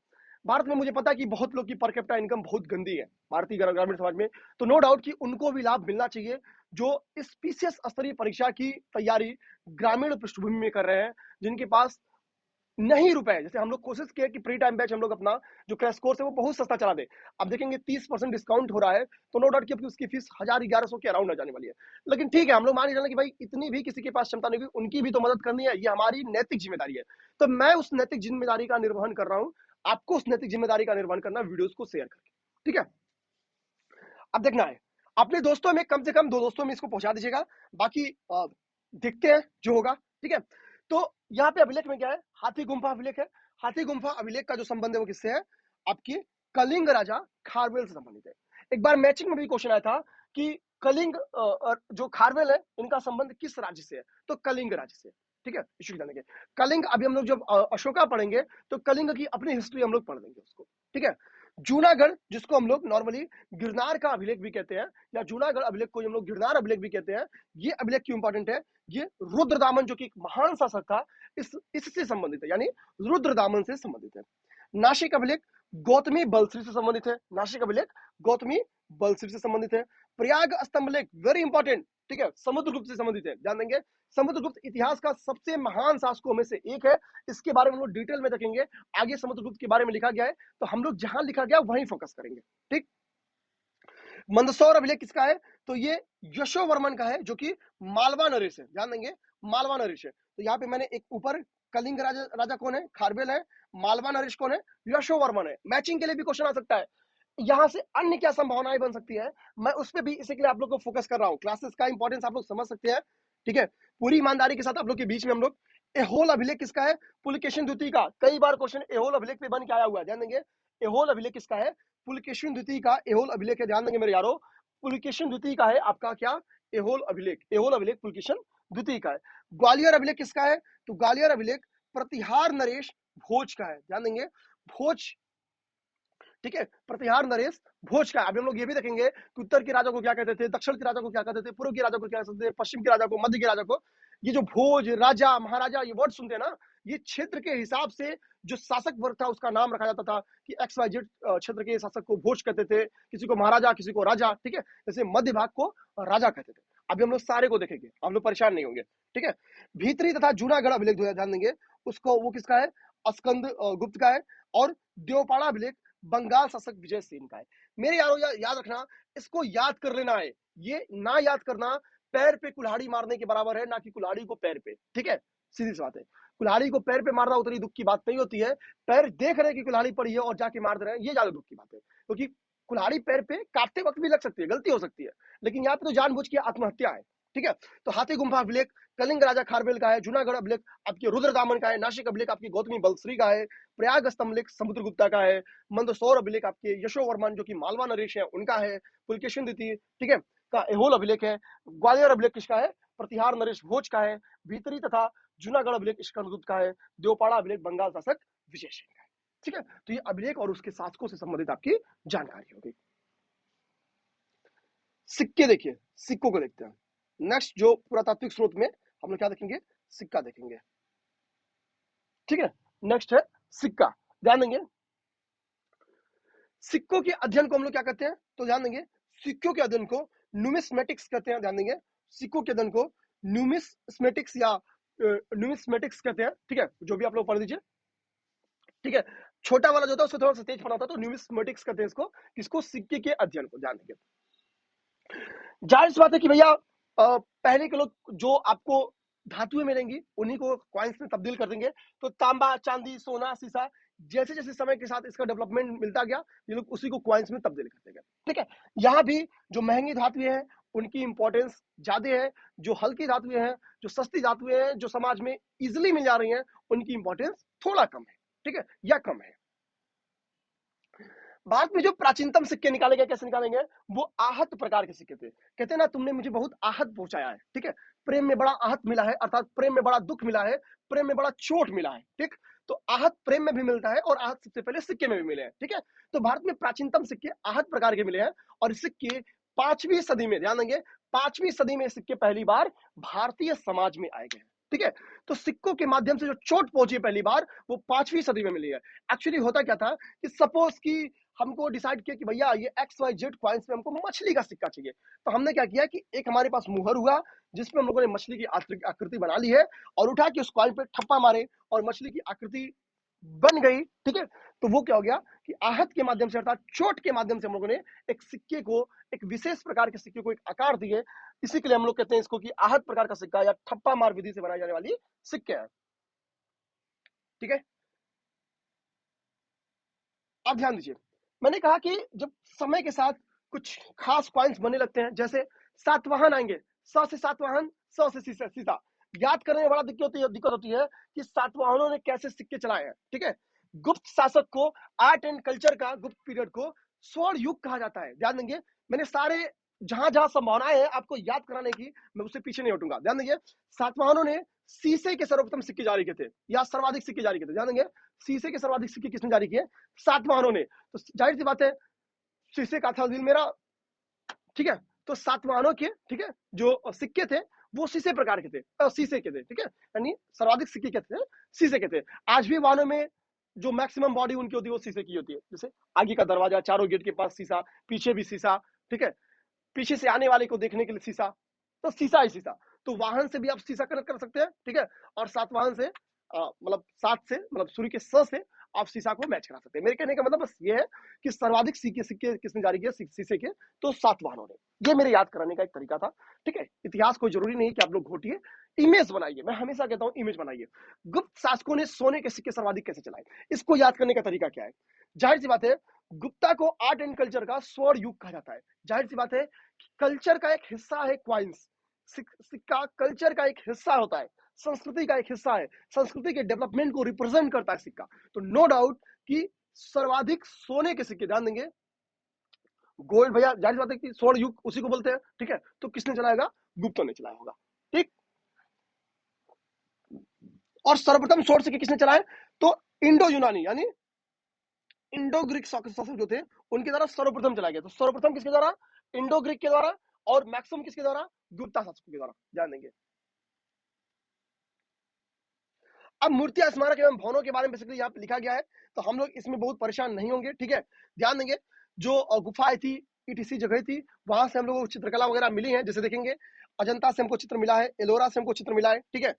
A: भारत में मुझे पता है कि बहुत लोग की पर कैपिटा इनकम बहुत गंदी है भारतीय ग्रामीण समाज में, तो नो डाउट कि उनको भी लाभ मिलना चाहिए जो इस पीसीएस स्तरीय परीक्षा की तैयारी ग्रामीण पृष्ठभूमि में कर रहे हैं, जिनके पास नहीं रुपए। जैसे हम लोग कोशिश किए कि प्री टाइम बैच हम लोग अपना जो क्रैश कोर्स है वो बहुत सस्ता चला दे। अब देखेंगे 30% डिस्काउंट हो रहा है, तो नो डाउट कि उसकी फीस 1000-1100 के अराउंड आ जाने वाली है। लेकिन ठीक है, हम लोग मान ही जाना कि भाई इतनी भी किसी के पास क्षमता नहीं हुई, उनकी भी तो मदद करनी है, ये हमारी नैतिक जिम्मेदारी है। तो मैं उस नैतिक जिम्मेदारी का निर्वहन कर रहा हूँ, आपको उस नैतिक जिम्मेदारी का निर्वहन करना, वीडियोस को शेयर करके। ठीक है, अब देखना है अपने दोस्तों में, कम से कम 2 दोस्तों में इसको पहुंचा दीजिएगा, बाकी देखते हैं जो होगा। ठीक है, तो यहाँ पे अभिलेख में क्या है, हाथी गुम्फा अभिलेख है। हाथी गुम्फा अभिलेख का जो संबंध है वो किससे है, आपकी कलिंग राजा खारवेल से संबंधित है। एक बार मैचिंग में भी क्वेश्चन आया था कि कलिंग जो खारवेल है इनका संबंध किस राज्य से है, तो कलिंग राज्य से। ठीक है, इशू जानेंगे कलिंग। अभी हम लोग जब अशोका पढ़ेंगे तो कलिंग की अपनी हिस्ट्री हम लोग पढ़ देंगे उसको। ठीक है, जूनागढ़ जिसको हम लोग नॉर्मली गिरनार का अभिलेख भी कहते हैं, या जूनागढ़ अभिलेख को हम लोग गिरनार अभिलेख भी कहते हैं, ये अभिलेख क्यों इंपॉर्टेंट है, ये रुद्रदामन जो कि एक महान शासक था इससे संबंधित है, यानी रुद्रदामन से संबंधित है। नासिक अभिलेख गौतमी बलश्री से संबंधित है। नासिक अभिलेख गौतमी बलश्री से संबंधित है। प्रयाग स्तंभलेख वेरी इंपॉर्टेंट, ठीक है, समुद्रगुप्त से संबंधित है, ध्यान देंगे। समुद्रगुप्त इतिहास का सबसे महान शासकों में से एक है, इसके बारे में हम लोग डिटेल में देखेंगे। आगे समुद्रगुप्त के बारे में लिखा गया है, तो हम लोग जहां लिखा गया वहीं फोकस करेंगे। ठीक, मंदसौर अभिलेख किसका है, तो ये यशोवर्मन का है, जो कि मालवा नरेश है। ध्यान देंगे, मालवा नरेश है। तो यहाँ पे मैंने एक ऊपर कलिंग राजा कौन है, खारवेल है, मालवा नरेश कौन है, यशोवर्मन है। मैचिंग के लिए भी क्वेश्चन आ सकता है, यहां से अन्य क्या संभावनाएं बन सकती है, मैं उस पर भी इसी के लिए आप लोग को फोकस कर रहा हूं। क्लासेस का इंपॉर्टेंस आप लोग समझ सकते हैं। ठीक है, पूरी ईमानदारी के साथ आप लोग के बीच में हम लोग, एहोल अभिलेख किसका है, पुलकेशिन द्वितीय का। कई बार क्वेश्चन एहोल अभिलेख पे बन के आया हुआ है, ध्यान देंगे। एहोल अभिलेख किसका है, पुलकेशिन द्वितीय का एहोल अभिलेख है। ध्यान देंगे मेरे यारो, पुलकेशिन द्वितीय का है आपका क्या, एहोल अभिलेख। एहोल अभिलेख पुलकेशिन द्वितीय का है। ग्वालियर अभिलेख किसका है, तो ग्वालियर अभिलेख प्रतिहार नरेश भोज का है। ध्यान देंगे, भोज, ठीक है, प्रतिहार नरेश भोज का। अभी हम लोग ये भी देखेंगे कि उत्तर के राजा को क्या कहते थे, दक्षिण के राजा को क्या कहते थे, पूर्व के राजा को क्या कहते थे, पश्चिम के राजा को, मध्य के राजा को। ये जो भोज, राजा, महाराजा, ये वर्ड सुनते हैं ना, ये क्षेत्र के हिसाब से जो शासक वर्ग था उसका नाम रखा जाता था कि एक्स वाई जेड क्षेत्र के शासक को भोज कहते थे, किसी को महाराजा, किसी को राजा। ठीक है, जैसे मध्य भाग को राजा कहते थे। अभी हम लोग सारे को देखेंगे, हम लोग परेशान नहीं होंगे। ठीक है, भीतरी तथा जूनागढ़ अभिलेख ध्यान देंगे उसको, वो किसका है, स्कंद गुप्त का है। और देवपाड़ा अभिलेख बंगाल शासक विजय सेन का है। मेरे यारों याद रखना, इसको याद कर लेना है, ये ना याद करना पैर पे कुल्हाड़ी मारने के बराबर है, ना कि कुल्हाड़ी को पैर पे। ठीक है, सीधी सी बात है। कुल्हाड़ी को पैर पे मारना उतनी दुख की बात नहीं होती है, पैर देख रहे हैं कि कुल्हाड़ी पड़ी है और जाके मार दे रहे हैं, ये ज्यादा दुख की बात है। क्योंकि कुल्हाड़ी पैर पे काटते वक्त भी लग सकती है, गलती हो सकती है, लेकिन यहाँ पे तो जानबूझ के आत्महत्या है। ठीक है, तो हाथी गुम्फा अभिलेख कलिंग राजा खारबेल का है, जूनागढ़ अभिलेख आपके रुद्रदामन का है, नासिक अभिलेख आपकी गौतमी बलश्री का है, प्रयाग स्तंभलेख समुद्रगुप्ता का है, मंदसौर अभिलेख आपके यशोवर्मन जो कि मालवा नरेश है उनका है, पुलकेशिन द्वितीय, ठीक है, का एहोल अभिलेख है, ग्वालियर अभिलेख किसका है, प्रतिहार नरेश भोज का है, भीतरी तथा जूनागढ़ अभिलेख स्कंदगुप्त का है, देवपाड़ा अभिलेख बंगाल शासक विजय सिंह का है। ठीक है, तो ये अभिलेख और उसके शासकों से संबंधित आपकी जानकारी होगी। सिक्के देखिए, सिक्कों को देखते हैं। नेक्स्ट जो पुरातात्विक स्रोत में हम लोग क्या देखेंगे, सिक्का देखेंगे। ठीक है, नेक्स्ट है सिक्का, ध्यान देंगे सिक्कों के अध्ययन को हम लोग क्या कहते हैं, तो ध्यान देंगे सिक्कों के अध्ययन को न्यूमिस्मेटिक्स कहते हैं। ध्यान देंगे सिक्कों के अध्ययन को न्यूमिस्मेटिक्स या न्यूमिस्मेटिक्स कहते हैं। ठीक है, जो भी आप लोग पढ़ लीजिए। ठीक है, छोटा वाला जो था उससे थोड़ा सा तेज पढ़ा था, तो न्यूमिस्मेटिक्स कहते हैं इसको, किसको, सिक्के के अध्ययन को। ध्यान देंगे जाहिर सी बात है कि भैया पहले के लोग जो आपको धातुएं मिलेंगी उन्हीं को कॉइन्स में तब्दील कर देंगे। तो तांबा, चांदी, सोना, शीशा, जैसे जैसे समय के साथ इसका डेवलपमेंट मिलता गया, ये लोग उसी को कॉइन्स में तब्दील कर देंगे। ठीक है, यहाँ भी जो महंगी धातुएं हैं उनकी इंपॉर्टेंस ज्यादा है, जो हल्की धातुएं हैं, जो सस्ती धातुएं हैं, जो समाज में इजिली मिल जा रही हैं, उनकी इंपॉर्टेंस थोड़ा कम है। ठीक है, या कम है। भारत में जो प्राचीनतम सिक्के निकाले गए, कैसे निकालेंगे, वो आहत प्रकार के सिक्के थे। कहते हैं ना, तुमने मुझे बहुत आहत पहुंचाया है। ठीक है, प्रेम में बड़ा आहत मिला है, अर्थात प्रेम में बड़ा दुख मिला है, प्रेम में बड़ा चोट मिला है। ठीक, तो आहत प्रेम में भी मिलता है और आहत सबसे पहले सिक्के में भी मिले हैं। ठीक है, तो भारत में प्राचीनतम सिक्के आहत प्रकार के मिले हैं और सिक्के 5वीं सदी में, ध्यान देंगे 5वीं सदी में सिक्के पहली बार भारतीय समाज में आए गए। ठीक है, तो सिक्कों के माध्यम से जो चोट पहुंची पहली बार, वो 5वीं सदी में मिली है। एक्चुअली होता क्या था कि सपोज की हमको डिसाइड किया कि भैया ये XYZ कॉइन्स में हमको मछली का सिक्का चाहिए, तो हमने क्या किया कि एक हमारे पास मुहर हुआ जिसमें हम लोगों ने मछली की आकृति बना ली है और उठा के उस कॉइन पे ठप्पा मारे और मछली की आकृति बन गई। ठीक है, तो वो क्या हो गया कि आहत के माध्यम से, अर्थात चोट के माध्यम से हम लोगों ने एक सिक्के को, एक विशेष प्रकार के सिक्के को एक आकार दिए। इसी के लिए हम लोग कहते हैं इसको कि आहत प्रकार का सिक्का या ठप्पा मार विधि से बनाई जाने वाली सिक्के हैं। ठीक है, अब ध्यान दीजिए, मैंने कहा कि जब समय के साथ कुछ खास कॉइन्स बनने लगते हैं, जैसे सातवाहन आएंगे, स से सातवाहन, स से सीसा, सीसा, याद करने में बड़ा दिक्कत होती है कि सातवाहनों ने कैसे सिक्के चलाए हैं। ठीक है, गुप्त शासक को, आर्ट एंड कल्चर का गुप्त पीरियड को स्वर्ण युग कहा जाता है। ध्यान देंगे, मैंने सारे जहां जहां संभावनाएं हैं आपको याद कराने की, मैं उससे पीछे नहीं हटूंगा। ध्यान देंगे सातवाहनों ने शीशे के सर्वप्रथम सिक्के जारी किए थे या सर्वाधिक सिक्के जारी किए थे। ध्यान देंगे शीशे के सर्वाधिक सिक्के किसने जारी किए, सातवाहनों ने। तो जाहिर सी बात है शीशे का था दिल मेरा। ठीक है, तो सातवाहनों के, ठीक है, जो सिक्के थे वो शीशे प्रकार के थे, शीशे के थे। ठीक है, यानी सर्वाधिक सिक्के क्या थे, शीशे के थे। आज भी वाहनों में जो मैक्सिमम बॉडी उनकी होती है वो शीशे की होती है, जैसे आगे का दरवाजा, चारों गेट के पास शीशा, पीछे भी शीशा। ठीक है, पीछे से आने वाले को देखने के लिए शीशा, तो शीशा ही शीशा। तो वाहन से भी आप शीशा कनेक्ट कर सकते हैं। ठीक है, और सातवाहन से मतलब सात से, मतलब सूर्य के स से आप शीशा को मैच करा सकते हैं। मेरे कहने का मतलब बस ये है कि सर्वाधिक सिक्के सिक्के किसने जारी किया, शीशे के, तो सातवाहनों ने। ये मेरे याद कराने का एक तरीका था। ठीक है, इतिहास कोई जरूरी नहीं कि आप लोग घोटिए, इमेज बनाइए। मैं हमेशा कहता हूं इमेज बनाइए। गुप्त शासकों ने सोने के सिक्के सर्वाधिक कैसे चलाए, इसको याद करने का तरीका क्या है। जाहिर सी बात है गुप्ता को आर्ट एंड कल्चर का स्वर्ण युग कहा जाता है। जाहिर सी बात है कल्चर का एक हिस्सा है क्वाइंस, सिक्का कल्चर का एक हिस्सा होता है, संस्कृति का एक हिस्सा है, संस्कृति के डेवलपमेंट को रिप्रेजेंट करता है सिक्का। तो नो डाउट कि सर्वाधिक सोने के सिक्के, ध्यान देंगे गोल्ड, भैया जाहिर बात है कि स्वर्ण युग उसी को बोलते हैं। ठीक है, तो किसने चलाएगा, गुप्तों ने चलाया होगा। ठीक, और सर्वप्रथम स्वर्ण सिक्के किसने चलाए, तो इंडो यूनानी यानी इंडो ग्रीक शासक जो थे उनके द्वारा सर्वप्रथम चलाया गया। तो सर्वप्रथम किसके द्वारा, इंडो ग्रीक के द्वारा, और मैक्सिमम किसके द्वारा, गुप्ता शासकों के द्वारा। ध्यान देंगे अब मूर्तियां, स्मारक एवं भवनों के बारे में बेसिकली यहाँ पे लिखा गया है, तो हम लोग इसमें बहुत परेशान नहीं होंगे। ठीक है, ध्यान देंगे जो गुफाएं थी, ईटीसी जगह थी, वहां से हम लोगों को चित्रकला वगैरह मिली है। जैसे देखेंगे अजंता से हमको चित्र मिला है, एलोरा से हमको चित्र मिला है। ठीक है,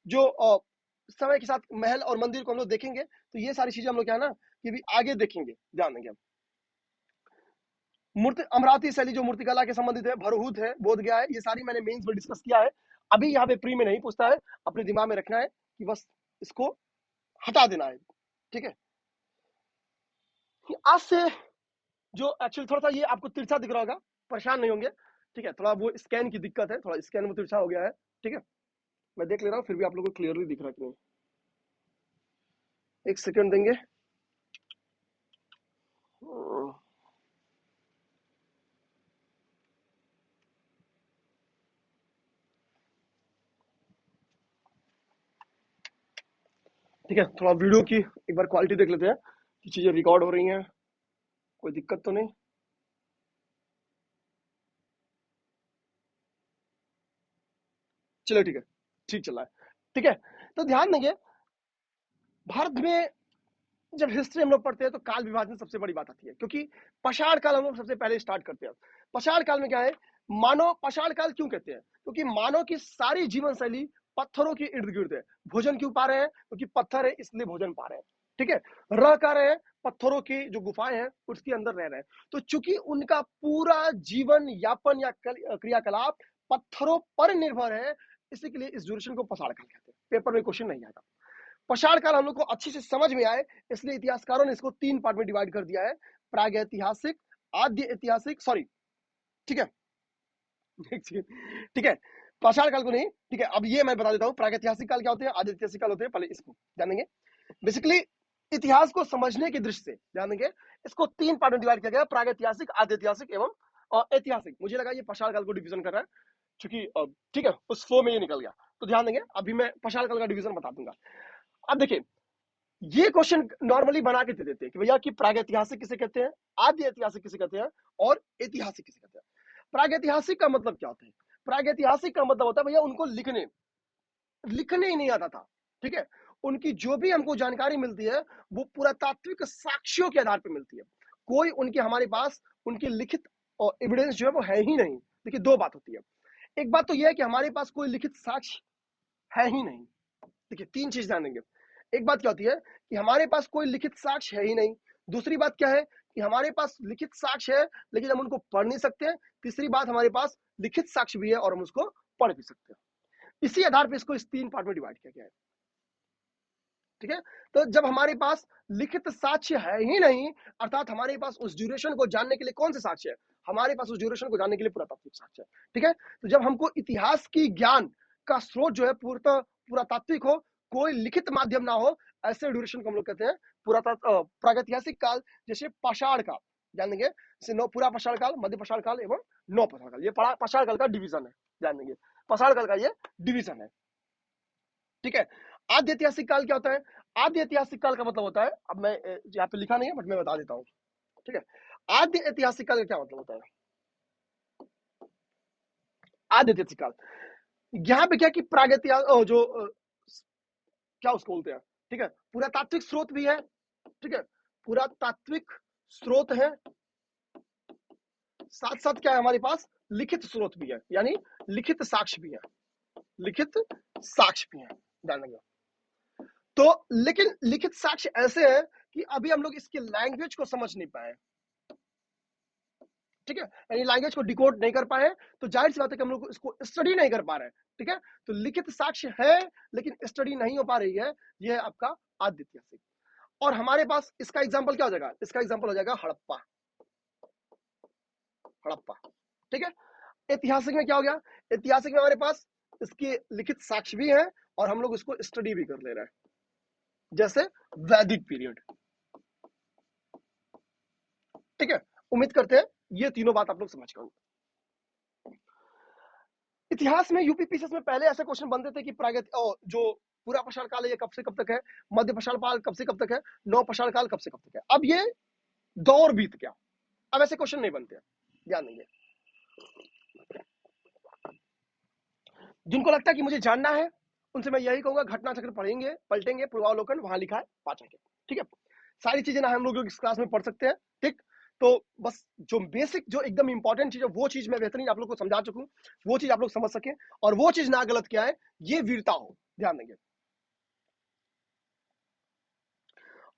A: जो समय के साथ महल और मंदिर को हम लोग देखेंगे, तो ये सारी चीजें हम लोग क्या है ना कि भी आगे देखेंगे। ध्यान देंगे मूर्ति, अमरावती शैली जो मूर्तिकला के संबंधित है, भरहुत है, बोध गया है, ये सारी मैंने मेंस में डिस्कस किया है। अभी यहाँ पे प्री में नहीं पूछता है, अपने दिमाग में रखना है कि बस इसको हटा देना है, ठीक है। आज से जो एक्चुअली थोड़ा सा ये आपको तिरछा दिख रहा होगा, परेशान नहीं होंगे, ठीक है। थोड़ा वो स्कैन की दिक्कत है, थोड़ा स्कैन में तिरछा हो गया है, ठीक है। मैं देख ले रहा हूँ, फिर भी आप लोगों को क्लियरली दिख रहा है कि नहीं। एक सेकंड देंगे। ठीक है, थोड़ा वीडियो की एक बार क्वालिटी देख लेते हैं कि चीजें रिकॉर्ड हो रही हैं, कोई दिक्कत तो नहीं। चलो ठीक है, ठीक चल रहा है, ठीक है। तो ध्यान देंगे, भारत में जब हिस्ट्री हम लोग पढ़ते हैं तो काल विभाजन सबसे बड़ी बात आती है, क्योंकि पाषाण काल हम लोग सबसे पहले स्टार्ट करते हैं। पाषाण काल में क्या है, मानव, पाषाण काल क्यों कहते हैं, क्योंकि मानव की सारी जीवन शैली पत्थरों के इर्द गिर्द है। भोजन क्यों पा रहे हैं, क्योंकि पत्थर है इसलिए भोजन पा रहे हैं, ठीक है। रह कर रहे हैं, पत्थरों की जो गुफाएं हैं उसके अंदर रह रहे हैं। तो चूंकि उनका पूरा जीवन यापन या क्रियाकलाप पत्थरों पर निर्भर है, इसी के लिए इस ड्यूरेशन को पाषाण काल कहते हैं। पेपर में क्वेश्चन नहीं आएगा। पाषाण काल हम लोग को अच्छे से समझ में आए, इसलिए इतिहासकारों ने इसको 3 पार्ट में डिवाइड कर दिया है, प्रागैतिहासिक, आद्य ऐतिहासिक, सॉरी, ठीक है, ठीक है, पाषाण काल को नहीं, ठीक है। अब ये मैं बता देता हूँ, प्रागैतिहासिक काल क्या होते हैं, आद्य ऐतिहासिक काल होते हैं, पहले इसको जानेंगे। बेसिकली इतिहास को समझने की दृष्टि से जानेंगे, इसको 3 पार्ट में डिवाइड किया गया, प्रागैतिहासिक, आद्य ऐतिहासिक एवं ऐतिहासिक। मुझे लगा ये पाषाण काल को डिवीजन कर रहा है, क्योंकि ठीक है, उस फ्लो में ये निकल गया। तो ध्यान देंगे, अभी मैं पाषाण काल का डिवीजन बता दूंगा। अब देखिए, ये क्वेश्चन नॉर्मली बना के दे देते हैं कि भैया कि प्रागैतिहासिक किसे कहते हैं, आद्य ऐतिहासिक किसे कहते हैं, और ऐतिहासिक किसे कहते हैं। प्रागैतिहासिक का मतलब क्या होता है, प्रागैतिहासिक का मतलब होता है भैया उनको लिखने लिखने ही नहीं आता था, ठीक है। उनकी जो भी हमको जानकारी मिलती है वो पुरातात्विक साक्ष्यों के आधार पर मिलती है। कोई उनके हमारे पास उनकी लिखित और एविडेंस जो है वो है ही नहीं। देखिए, दो बात होती है, एक बात तो यह है कि हमारे पास कोई लिखित साक्ष्य है ही नहीं। देखिए, 3 चीज ध्यान देंगे। एक बात क्या होती है कि हमारे पास कोई लिखित साक्ष्य है ही नहीं। दूसरी बात क्या है कि हमारे पास लिखित साक्ष्य है लेकिन हम उनको पढ़ नहीं सकते। तीसरी बात, हमारे पास लिखित साक्ष्य भी है और हम उसको पढ़ भी सकते हैं। इसी आधार पर इसको इस 3 पार्ट में डिवाइड किया गया है, ठीक है। तो जब हमारे पास लिखित साक्ष्य है ही नहीं, अर्थात हमारे पास उस ड्यूरेशन को जानने के लिए कौन से साक्ष्य है, हमारे पास उस ड्यूरेशन को जानने के लिए पुरातात्विक साक्ष्य है, ठीक है। तो जब हमको इतिहास की ज्ञान का स्रोत जो है पूर्णतः पुरातात्विक हो, कोई लिखित माध्यम ना हो, ऐसे ड्यूरेशन को हम लोग कहते हैं प्रागैतिहासिक काल। जैसे पाषाण काल जान देंगे, जैसे नौ पूरा पाषाण काल, मध्य पाषाण काल एवं नौ पाषाण काल, ये पाषाण काल का डिवीजन है, जान देंगे। पाषाण काल का ये डिवीजन है, ठीक है। आद्य ऐतिहासिक काल क्या होता है, आद्य ऐतिहासिक काल का मतलब होता है, अब मैं यहाँ पे लिखा नहीं है बट मैं बता देता हूँ, ठीक है। आद्य ऐतिहासिक काल का क्या मतलब होता है, आद्य ऐतिहासिक काल, यहाँ पे क्या कि प्रागैतिहासिक जो क्या उसको बोलते हैं, ठीक है, पुरातात्विक स्रोत भी है, ठीक है, पुरातात्विक स्रोत है, साथ साथ क्या है हमारे पास लिखित स्रोत भी है, यानी लिखित साक्ष्य भी है, लिखित साक्ष्य भी है, ध्यान रखिएगा। तो लेकिन लिखित साक्ष्य ऐसे है कि अभी हम लोग इसकी लैंग्वेज को समझ नहीं पाए, ठीक है, यानी लैंग्वेज को डिकोड नहीं कर पाए, तो जाहिर सी बात है कि हम लोग इसको स्टडी नहीं कर पा रहे हैं, ठीक है। तो लिखित साक्ष्य है लेकिन स्टडी नहीं हो पा रही है, यह है आपका आद्य ऐतिहासिक। और हमारे पास इसका एग्जांपल क्या हो जाएगा, इसका एग्जांपल हो जाएगा हड़प्पा, हड़प्पा, ठीक है। ऐतिहासिक में क्या हो गया, ऐतिहासिक में हमारे पास इसके लिखित साक्ष्य भी है और हम लोग इसको स्टडी भी कर ले रहे हैं, जैसे वैदिक पीरियड, ठीक है। उम्मीद करते हैं ये तीनों बात आप लोग समझ गए। इतिहास में यूपीपीसीएस में पहले ऐसे क्वेश्चन बनते थे कि जो पूरा पाषाण काल है ये कब से कब तक है, मध्य पाषाण काल कब से कब तक है, नौ पाषाण काल कब से कब तक है। अब ये दौर बीत गया, अब ऐसे क्वेश्चन नहीं बनते हैं, ध्यान देंगे। जिनको लगता है कि मुझे जानना है उनसे मैं यही कहूंगा, घटना चक्र पढ़ेंगे, पलटेंगे, पूर्वावलोकन वहां लिखा है, पाचक, ठीक है। सारी चीजें ना हम लोग इस क्लास में पढ़ सकते हैं, ठीक। तो बस जो बेसिक जो एकदम इंपॉर्टेंट चीज है वो चीज मैं बेहतरीन आप लोग को समझा चुका हूं, वो चीज आप लोग समझ सके, और वो चीज ना गलत क्या है, ये वीरता हो, ध्यान देंगे।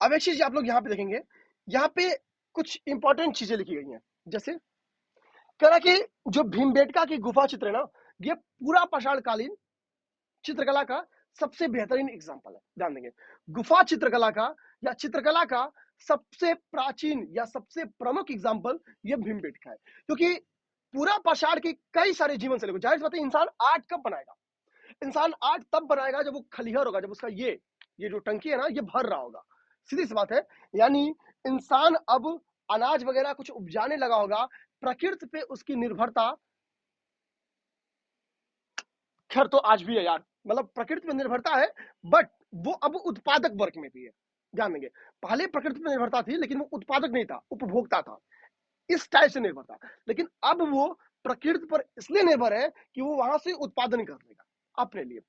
A: अब एक चीज आप लोग यहाँ पे देखेंगे, यहाँ पे कुछ इंपॉर्टेंट चीजें लिखी गई हैं, जैसे कह रहा कि जो भीमबेटका की गुफा चित्र है ना, ये पूरा पाषाणकालीन चित्रकला का सबसे बेहतरीन एग्जाम्पल है। ध्यान देंगे, गुफा चित्रकला का या चित्रकला का सबसे प्राचीन या सबसे प्रमुख एग्जाम्पल ये भीमबेटका है, क्योंकि पूरा पाषाण के कई सारे जीवन शैली को, जाहिर सी बात है इंसान आर्ट कब बनाएगा, इंसान आर्ट तब बनाएगा जब वो खलिहर होगा, जब उसका ये जो टंकी है ना ये भर रहा होगा, सीधी सी बात है। यानी इंसान अब अनाज वगैरह कुछ उपजाने लगा होगा, प्रकृति पे उसकी निर्भरता खैर तो आज भी है यार, मतलब प्रकृति पे निर्भरता है, बट वो अब उत्पादक वर्ग में भी है। ध्यान देंगे, पहले प्रकृति पे निर्भरता थी लेकिन वो उत्पादक नहीं था, उपभोक्ता था, इस टाइप से निर्भर था। लेकिन अब वो प्रकृति पर इसलिए निर्भर है कि वो वहां से उत्पादन कर लेगा अपने लिए।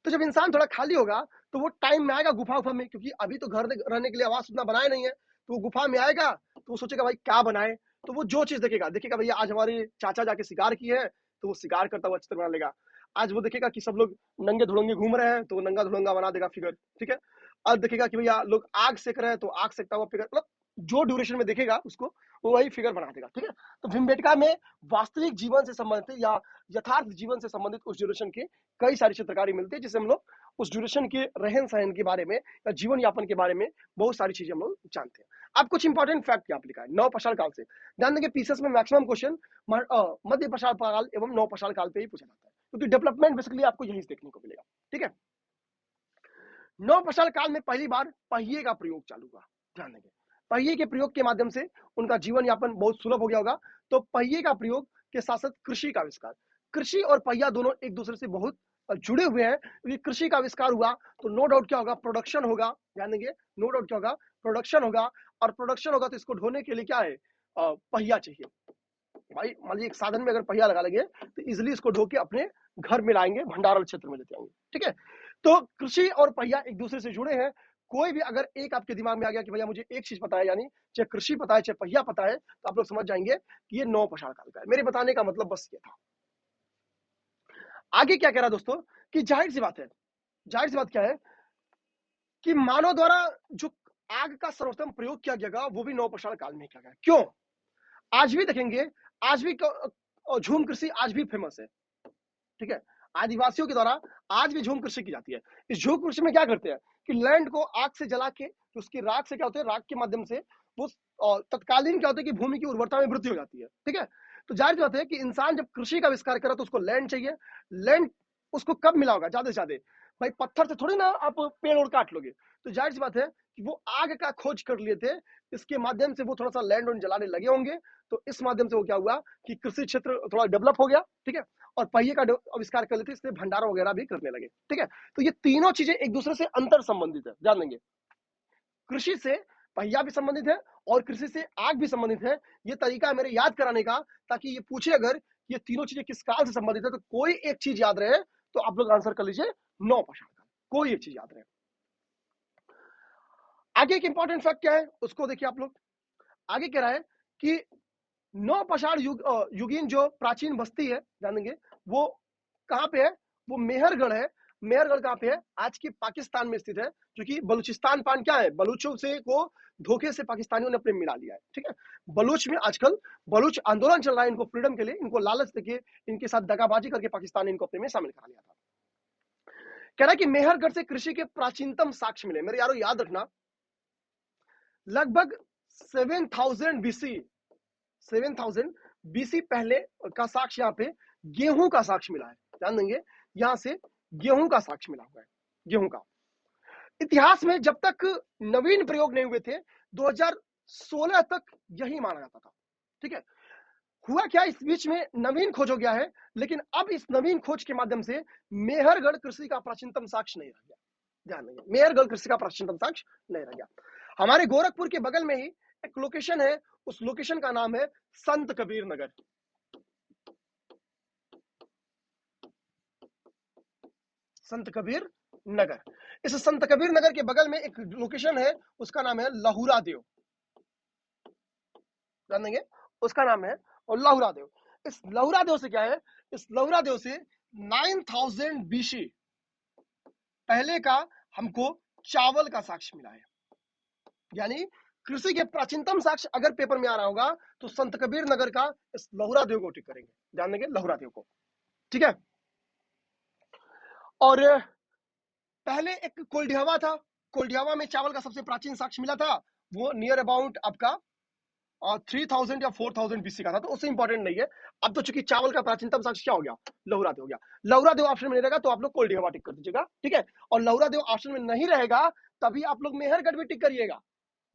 A: तो जब इंसान थोड़ा खाली होगा तो वो टाइम में आएगा गुफा उफा में, क्योंकि अभी तो घर रहने के लिए आवास उतना बनाया नहीं है, तो वो गुफा में आएगा तो वो सोचेगा भाई क्या बनाए, तो वो जो चीज देखेगा देखेगा भैया आज हमारे चाचा जाके शिकार की है तो वो शिकार करता हुआ चित्र बना लेगा। आज वो देखेगा कि सब लोग नंगे धुड़ंगे घूम रहे हैं तो वो नंगा धुड़ंगा बना देगा फिगर, ठीक है। आज देखेगा कि भैया लोग आग सेक रहे हैं तो आग सेकता हुआ फिगर, मतलब जो ड्यूरेशन में देखेगा उसको वो वही फिगर बना देगा, ठीक है। तो भीमबेटका में वास्तविक जीवन से संबंधित या यथार्थ जीवन से संबंधित उस ड्यूरेशन के कई सारी चित्रकारी मिलती है, जिससे हम लोग उस ड्यूरेशन के रहन सहन के बारे में या जीवन यापन के बारे में बहुत सारी चीजें हम लोग जानते हैं। अब कुछ इंपॉर्टेंट फैक्ट यहाँ पे लिखा है नव पाषाण काल से। ध्यान देंगे, पीसीएस में मैक्सिमम क्वेश्चन मध्य पाषाण काल एवं नव पाषाण काल पे ही पूछा जाता है, क्योंकि डेवलपमेंट बेसिकली आपको यही देखने को मिलेगा, ठीक है। नव पाषाण काल में पहली बार पहिए का प्रयोग चालू हुआ। ध्यान देंगे, पहिए के प्रयोग के माध्यम से उनका जीवन यापन बहुत सुलभ हो गया होगा। तो पहिए का प्रयोग के साथ साथ कृषि का आविष्कार, कृषि और पहिया दोनों एक दूसरे से बहुत जुड़े हुए हैं, क्योंकि कृषि का आविष्कार हुआ तो नो डाउट क्या होगा, प्रोडक्शन होगा। ध्यान देंगे, नो डाउट क्या होगा, प्रोडक्शन होगा, और प्रोडक्शन होगा तो इसको ढोने के लिए क्या है, पहिया चाहिए। भाई मान लीजिए एक साधन में अगर पहिया लगा लेंगे तो इजिली इसको ढो के अपने घर में लाएंगे, भंडारण क्षेत्र में लेते आएंगे, ठीक है। तो कृषि और पहिया एक दूसरे से जुड़े हैं। कोई भी अगर एक आपके दिमाग में आ गया कि भैया मुझे एक चीज पता है, यानी चाहे कृषि पता है चाहे पहिया पता है, तो आप लोग समझ जाएंगे कि ये नौ पाषाण काल का है। मेरे बताने का मतलब बस ये था। आगे क्या कह रहा दोस्तों, कि जाहिर सी बात है, जाहिर सी बात क्या है कि मानव द्वारा जो आग का सर्वोत्तम प्रयोग किया गया वो भी नौ पाषाण काल में किया गया। क्यों? आज भी देखेंगे, आज भी झूम कृषि आज भी फेमस है, ठीक है। आदिवासियों के द्वारा आज भी झूम कृषि की जाती है। इस झूम कृषि में क्या करते हैं कि लैंड को आग से जला के, तो उसकी राख से क्या होता है, राख के माध्यम से वो तत्कालीन क्या होता है कि भूमि की उर्वरता में वृद्धि हो जाती है, ठीक है। तो जाहिर सी बात है कि इंसान जब कृषि का आविष्कार करा तो उसको लैंड चाहिए। लैंड उसको कब मिला होगा, ज्यादा से ज्यादा भाई पत्थर से थोड़ी ना आप पेड़ और काट लोगे। तो जाहिर सी बात है कि वो आग का खोज कर लिए थे, इसके माध्यम से वो थोड़ा सा लैंड जलाने लगे होंगे। तो इस माध्यम से वो क्या हुआ कि कृषि क्षेत्र थोड़ा डेवलप हो गया, ठीक है। और पहिए का आविष्कार कर लेते, इसलिए भंडारण वगैरह भी करने लगे, ठीक है। तो ये तीनों चीजें एक दूसरे से अंतर संबंधित है, ध्यान देंगे। कृषि से पहिया भी संबंधित है और कृषि से आग भी संबंधित है। ये तरीका है मेरे याद कराने का, ताकि ये पूछे अगर ये तीनों चीजें किस काल से संबंधित है तो कोई एक चीज याद रहे, तो आप लोग आंसर कर लीजिए नौ पाषाण काल, कोई एक चीज याद रहे। आगे एक इंपॉर्टेंट फैक्ट क्या है उसको देखिए आप लोग। आगे कह रहा है कि नौ पाषाण युगीन जो प्राचीन बस्ती है, ध्यान देंगे, वो कहां पे है, वो मेहरगढ़ है। मेहरगढ़ कहां पे है, आज के पाकिस्तान में स्थित है, जो कि बलूचिस्तान पान क्या है, बलूचों से को धोखे से पाकिस्तानियों ने अपने मिला लिया है, ठीक है। बलूच में आजकल बलूच आंदोलन चल रहा है इनको फ्रीडम के लिए, इनको लालच देके इनके साथ दगाबाजी करके पाकिस्तान ने इनको अपने में शामिल करा लिया था। कह रहा है कि मेहरगढ़ से कृषि के प्राचीनतम साक्ष्य मिले। मेरे यारों याद रखना, लगभग 7000 बीसी, 7000 बीसी पहले का साक्ष्य यहाँ पे गेहूं का साक्ष्य मिला है। ध्यान देंगे, यहां से गेहूं का साक्ष्य मिला हुआ है, गेहूं का। इतिहास में जब तक नवीन प्रयोग नहीं हुए थे 2016 तक यही माना जाता था, ठीक है। हुआ क्या, इस बीच में नवीन खोज हो गया है, लेकिन अब इस नवीन खोज के माध्यम से मेहरगढ़ कृषि का प्राचीनतम साक्ष्य नहीं रह गया। ध्यान देंगे, मेहरगढ़ कृषि का प्राचीनतम साक्ष्य नहीं रह गया। हमारे गोरखपुर के बगल में ही एक लोकेशन है, उस लोकेशन का नाम है संत कबीर नगर। संत कबीर नगर, इस संत कबीर नगर के बगल में एक लोकेशन है, उसका नाम है लहुरा देव। जान देंगे, उसका नाम है लहुरा देव। इस लहुरा देव से क्या है, इस लहुरा देव से 9000 बीसी पहले का हमको चावल का साक्ष्य मिला है। यानी कृषि के प्राचीनतम साक्ष्य अगर पेपर में आ रहा होगा तो संत कबीर नगर का इस लहुरा देव को टिक करेंगे। ध्यान देंगे, लहुरा देव को, ठीक है। और पहले एक कोल्डियावा था, कोल्डियावा में चावल का सबसे प्राचीन साक्ष्य मिला था, वो नियर अबाउट आपका 3000 या 4000 बीसी का था, तो उससे इंपॉर्टेंट नहीं है। अब तो चूंकि चावल का प्राचीनतम साक्ष्य क्या हो गया, लहुरा देव हो गया। लहुरा देव ऑप्शन में नहीं रहेगा तो आप लोग कोल्डियावा टिक कर दीजिएगा, ठीक है। और लहुरा देव ऑप्शन में नहीं रहेगा तभी आप लोग मेहरगढ़ भी टिक करिएगा,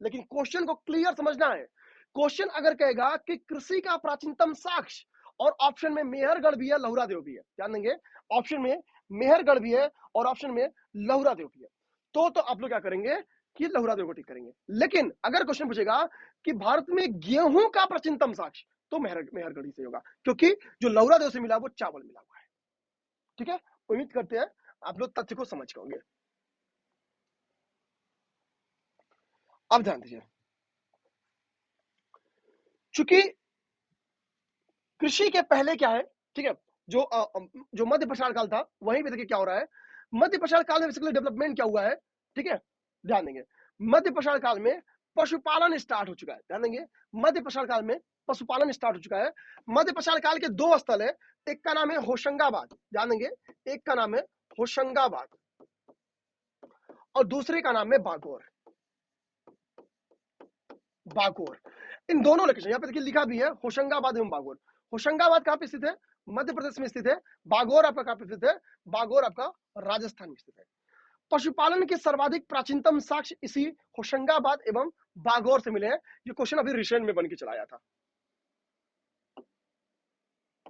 A: लेकिन क्वेश्चन को क्लियर समझना है। क्वेश्चन अगर कहेगा कि कृषि का प्राचीनतम साक्ष्य और ऑप्शन में मेहरगढ़ भी है, लहुरा देव भी है, ध्यान देंगे, ऑप्शन में मेहरगढ़ भी है और ऑप्शन में लहुरा देव भी है, तो आप लोग क्या करेंगे कि लहुरा देव को टिक करेंगे। लेकिन अगर क्वेश्चन पूछेगा कि भारत में गेहूं का प्राचीनतम साक्ष्य, तो मेहरगढ़ से होगा, क्योंकि जो लहुरा देव से मिला वो चावल मिला हुआ है, ठीक है। उम्मीद करते हैं आप लोग तथ्य को समझ गए होंगे। अब ध्यान दीजिए, चूंकि कृषि के पहले क्या है, ठीक है, जो मध्य प्रसार काल था, वहीं पे देखिए क्या हो रहा है। मध्य प्रसार काल में बेसिकली डेवलपमेंट क्या हुआ है, ठीक है, ध्यान देंगे। मध्य प्रसार काल में पशुपालन स्टार्ट हो चुका है, ध्यान देंगे, मध्य प्रसार काल में पशुपालन स्टार्ट हो चुका है। मध्य प्रसार काल के दो स्थल है, एक का नाम है होशंगाबाद, ध्यान देंगे, एक का नाम है होशंगाबाद और दूसरे का नाम है बागोर। बागोर, इन दोनों लोकेशन यहाँ पे देखिए लिखा भी है होशंगाबाद एवं बागोर। होशंगाबाद कहाँ पे स्थित है, मध्य प्रदेश में स्थित है। बागोर आपका कहाँ पे स्थित है, बागोर आपका राजस्थान में स्थित है। पशुपालन के सर्वाधिक प्राचीनतम साक्ष्य इसी होशंगाबाद एवं बागोर से मिले हैं। ये क्वेश्चन अभी रिसेंट में बन के चला आया था,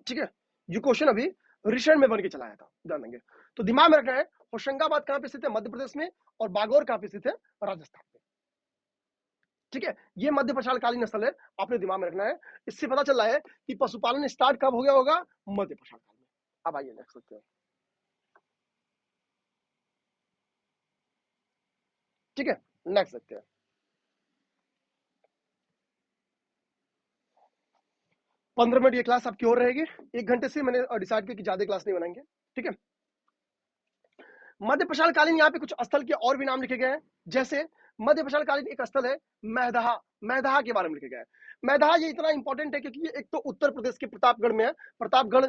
A: ठीक है, ये क्वेश्चन अभी रिसेंट में बन के चला आया था, ध्यान देंगे। तो दिमाग में रखना है होशंगाबाद कहाँ पे स्थित है, मध्य प्रदेश में, और बागोर कहाँ पे स्थित है, राजस्थान में, ठीक है। ये मध्य प्रसार कालीन स्थल है, आपने दिमाग में रखना है। इससे पता चल रहा है कि पशुपालन स्टार्ट कब हो गया होगा, मध्य प्रसार काल में। अब आइए नेक्स्ट देखते हैं, ठीक है, नेक्स्ट देखते हैं। 15 मिनट ये क्लास आपकी और रहेगी, 1 घंटे से मैंने डिसाइड किया कि ज्यादा क्लास नहीं बनाएंगे, ठीक है। मध्य प्रसार कालीन यहाँ पे कुछ स्थल के और भी नाम लिखे गए हैं, जैसे मध्य प्रसार कालीन एक स्थल है मैदहा, मैदहा के बारे में लिखे गए हैं। मैदहा ये इतना इंपॉर्टेंट है क्योंकि ये एक तो उत्तर प्रदेश के प्रतापगढ़ में है। प्रतापगढ़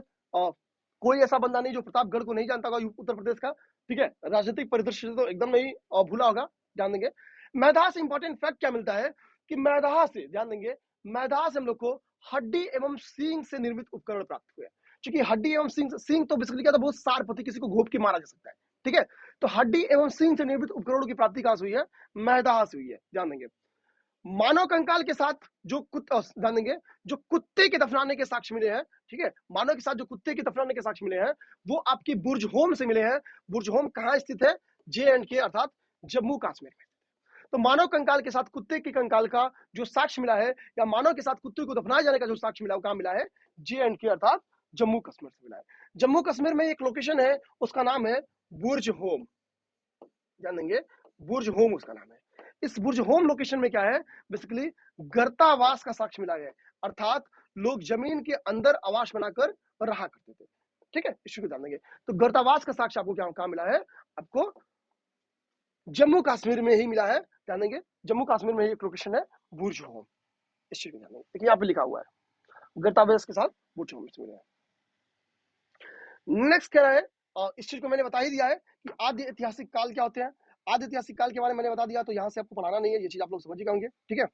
A: कोई ऐसा बंदा नहीं जो प्रतापगढ़ को नहीं जानता होगा, उत्तर प्रदेश का, ठीक है, राजनीतिक परिदृश्य से तो एकदम नहीं भूला होगा, ध्यान देंगे। मैदहा से इंपॉर्टेंट फैक्ट क्या मिलता है कि मैदहा से, ध्यान देंगे, मैदहा से हम लोग को हड्डी एवं सींग से निर्मित उपकरण प्राप्त हुए। क्योंकि हड्डी एवं सींग तो बेसिकली क्या था, बहुत शार्प होती, किसी को घोप के मारा जा सकता है, ठीक है। तो हड्डी एवं सींग से निर्मित उपकरणों की प्राप्ति कहां से हुई है, मैदहा से हुई है, ध्यान देंगे। मानव कंकाल के साथ जो ध्यान देंगे, जो कुत्ते के दफनाने के साक्ष्य मिले हैं, ठीक है, मानव के साथ जो कुत्ते के दफनाने के साक्ष्य मिले हैं, वो आपकी बुर्ज होम से मिले हैं। बुर्ज होम कहां स्थित है, J&K अर्थात जम्मू कश्मीर में। तो मानव कंकाल के साथ कुत्ते के कंकाल का जो साक्ष्य मिला है, या मानव के साथ कुत्ते को दफनाए जाने का जो साक्ष्य मिला है, वो कहां मिला है, J&K अर्थात जम्मू कश्मीर से मिला है। जम्मू कश्मीर में एक लोकेशन है, उसका नाम है बुर्ज होम, ध्यान देंगे, बुर्ज होम उसका नाम है। इस बुर्ज होम लोकेशन में क्या है, बेसिकली गर्तावास का साक्ष्य मिला है, अर्थात लोग जमीन के अंदर आवास बनाकर रहा करते थे, ठीक है, इस को ध्यान देंगे। तो गर्तावास का साक्ष्य आपको क्या कहां मिला है, आपको जम्मू कश्मीर में ही मिला है, ध्यान देंगे, जम्मू कश्मीर में ही एक लोकेशन है बुर्ज होम, इस चीज को ध्यान देंगे। देखिए यहाँ पे लिखा हुआ है गर्तावास के साथ बुर्ज होम से मिला है। नेक्स्ट क्या है, इस चीज को मैंने बता ही दिया है कि आद्य ऐतिहासिक काल क्या होते हैं। आद्य ऐतिहासिक काल के बारे में मैंने बता दिया, तो यहां से आपको पढ़ाना नहीं है, ये चीज आप लोग समझ ही होंगे, ठीक है।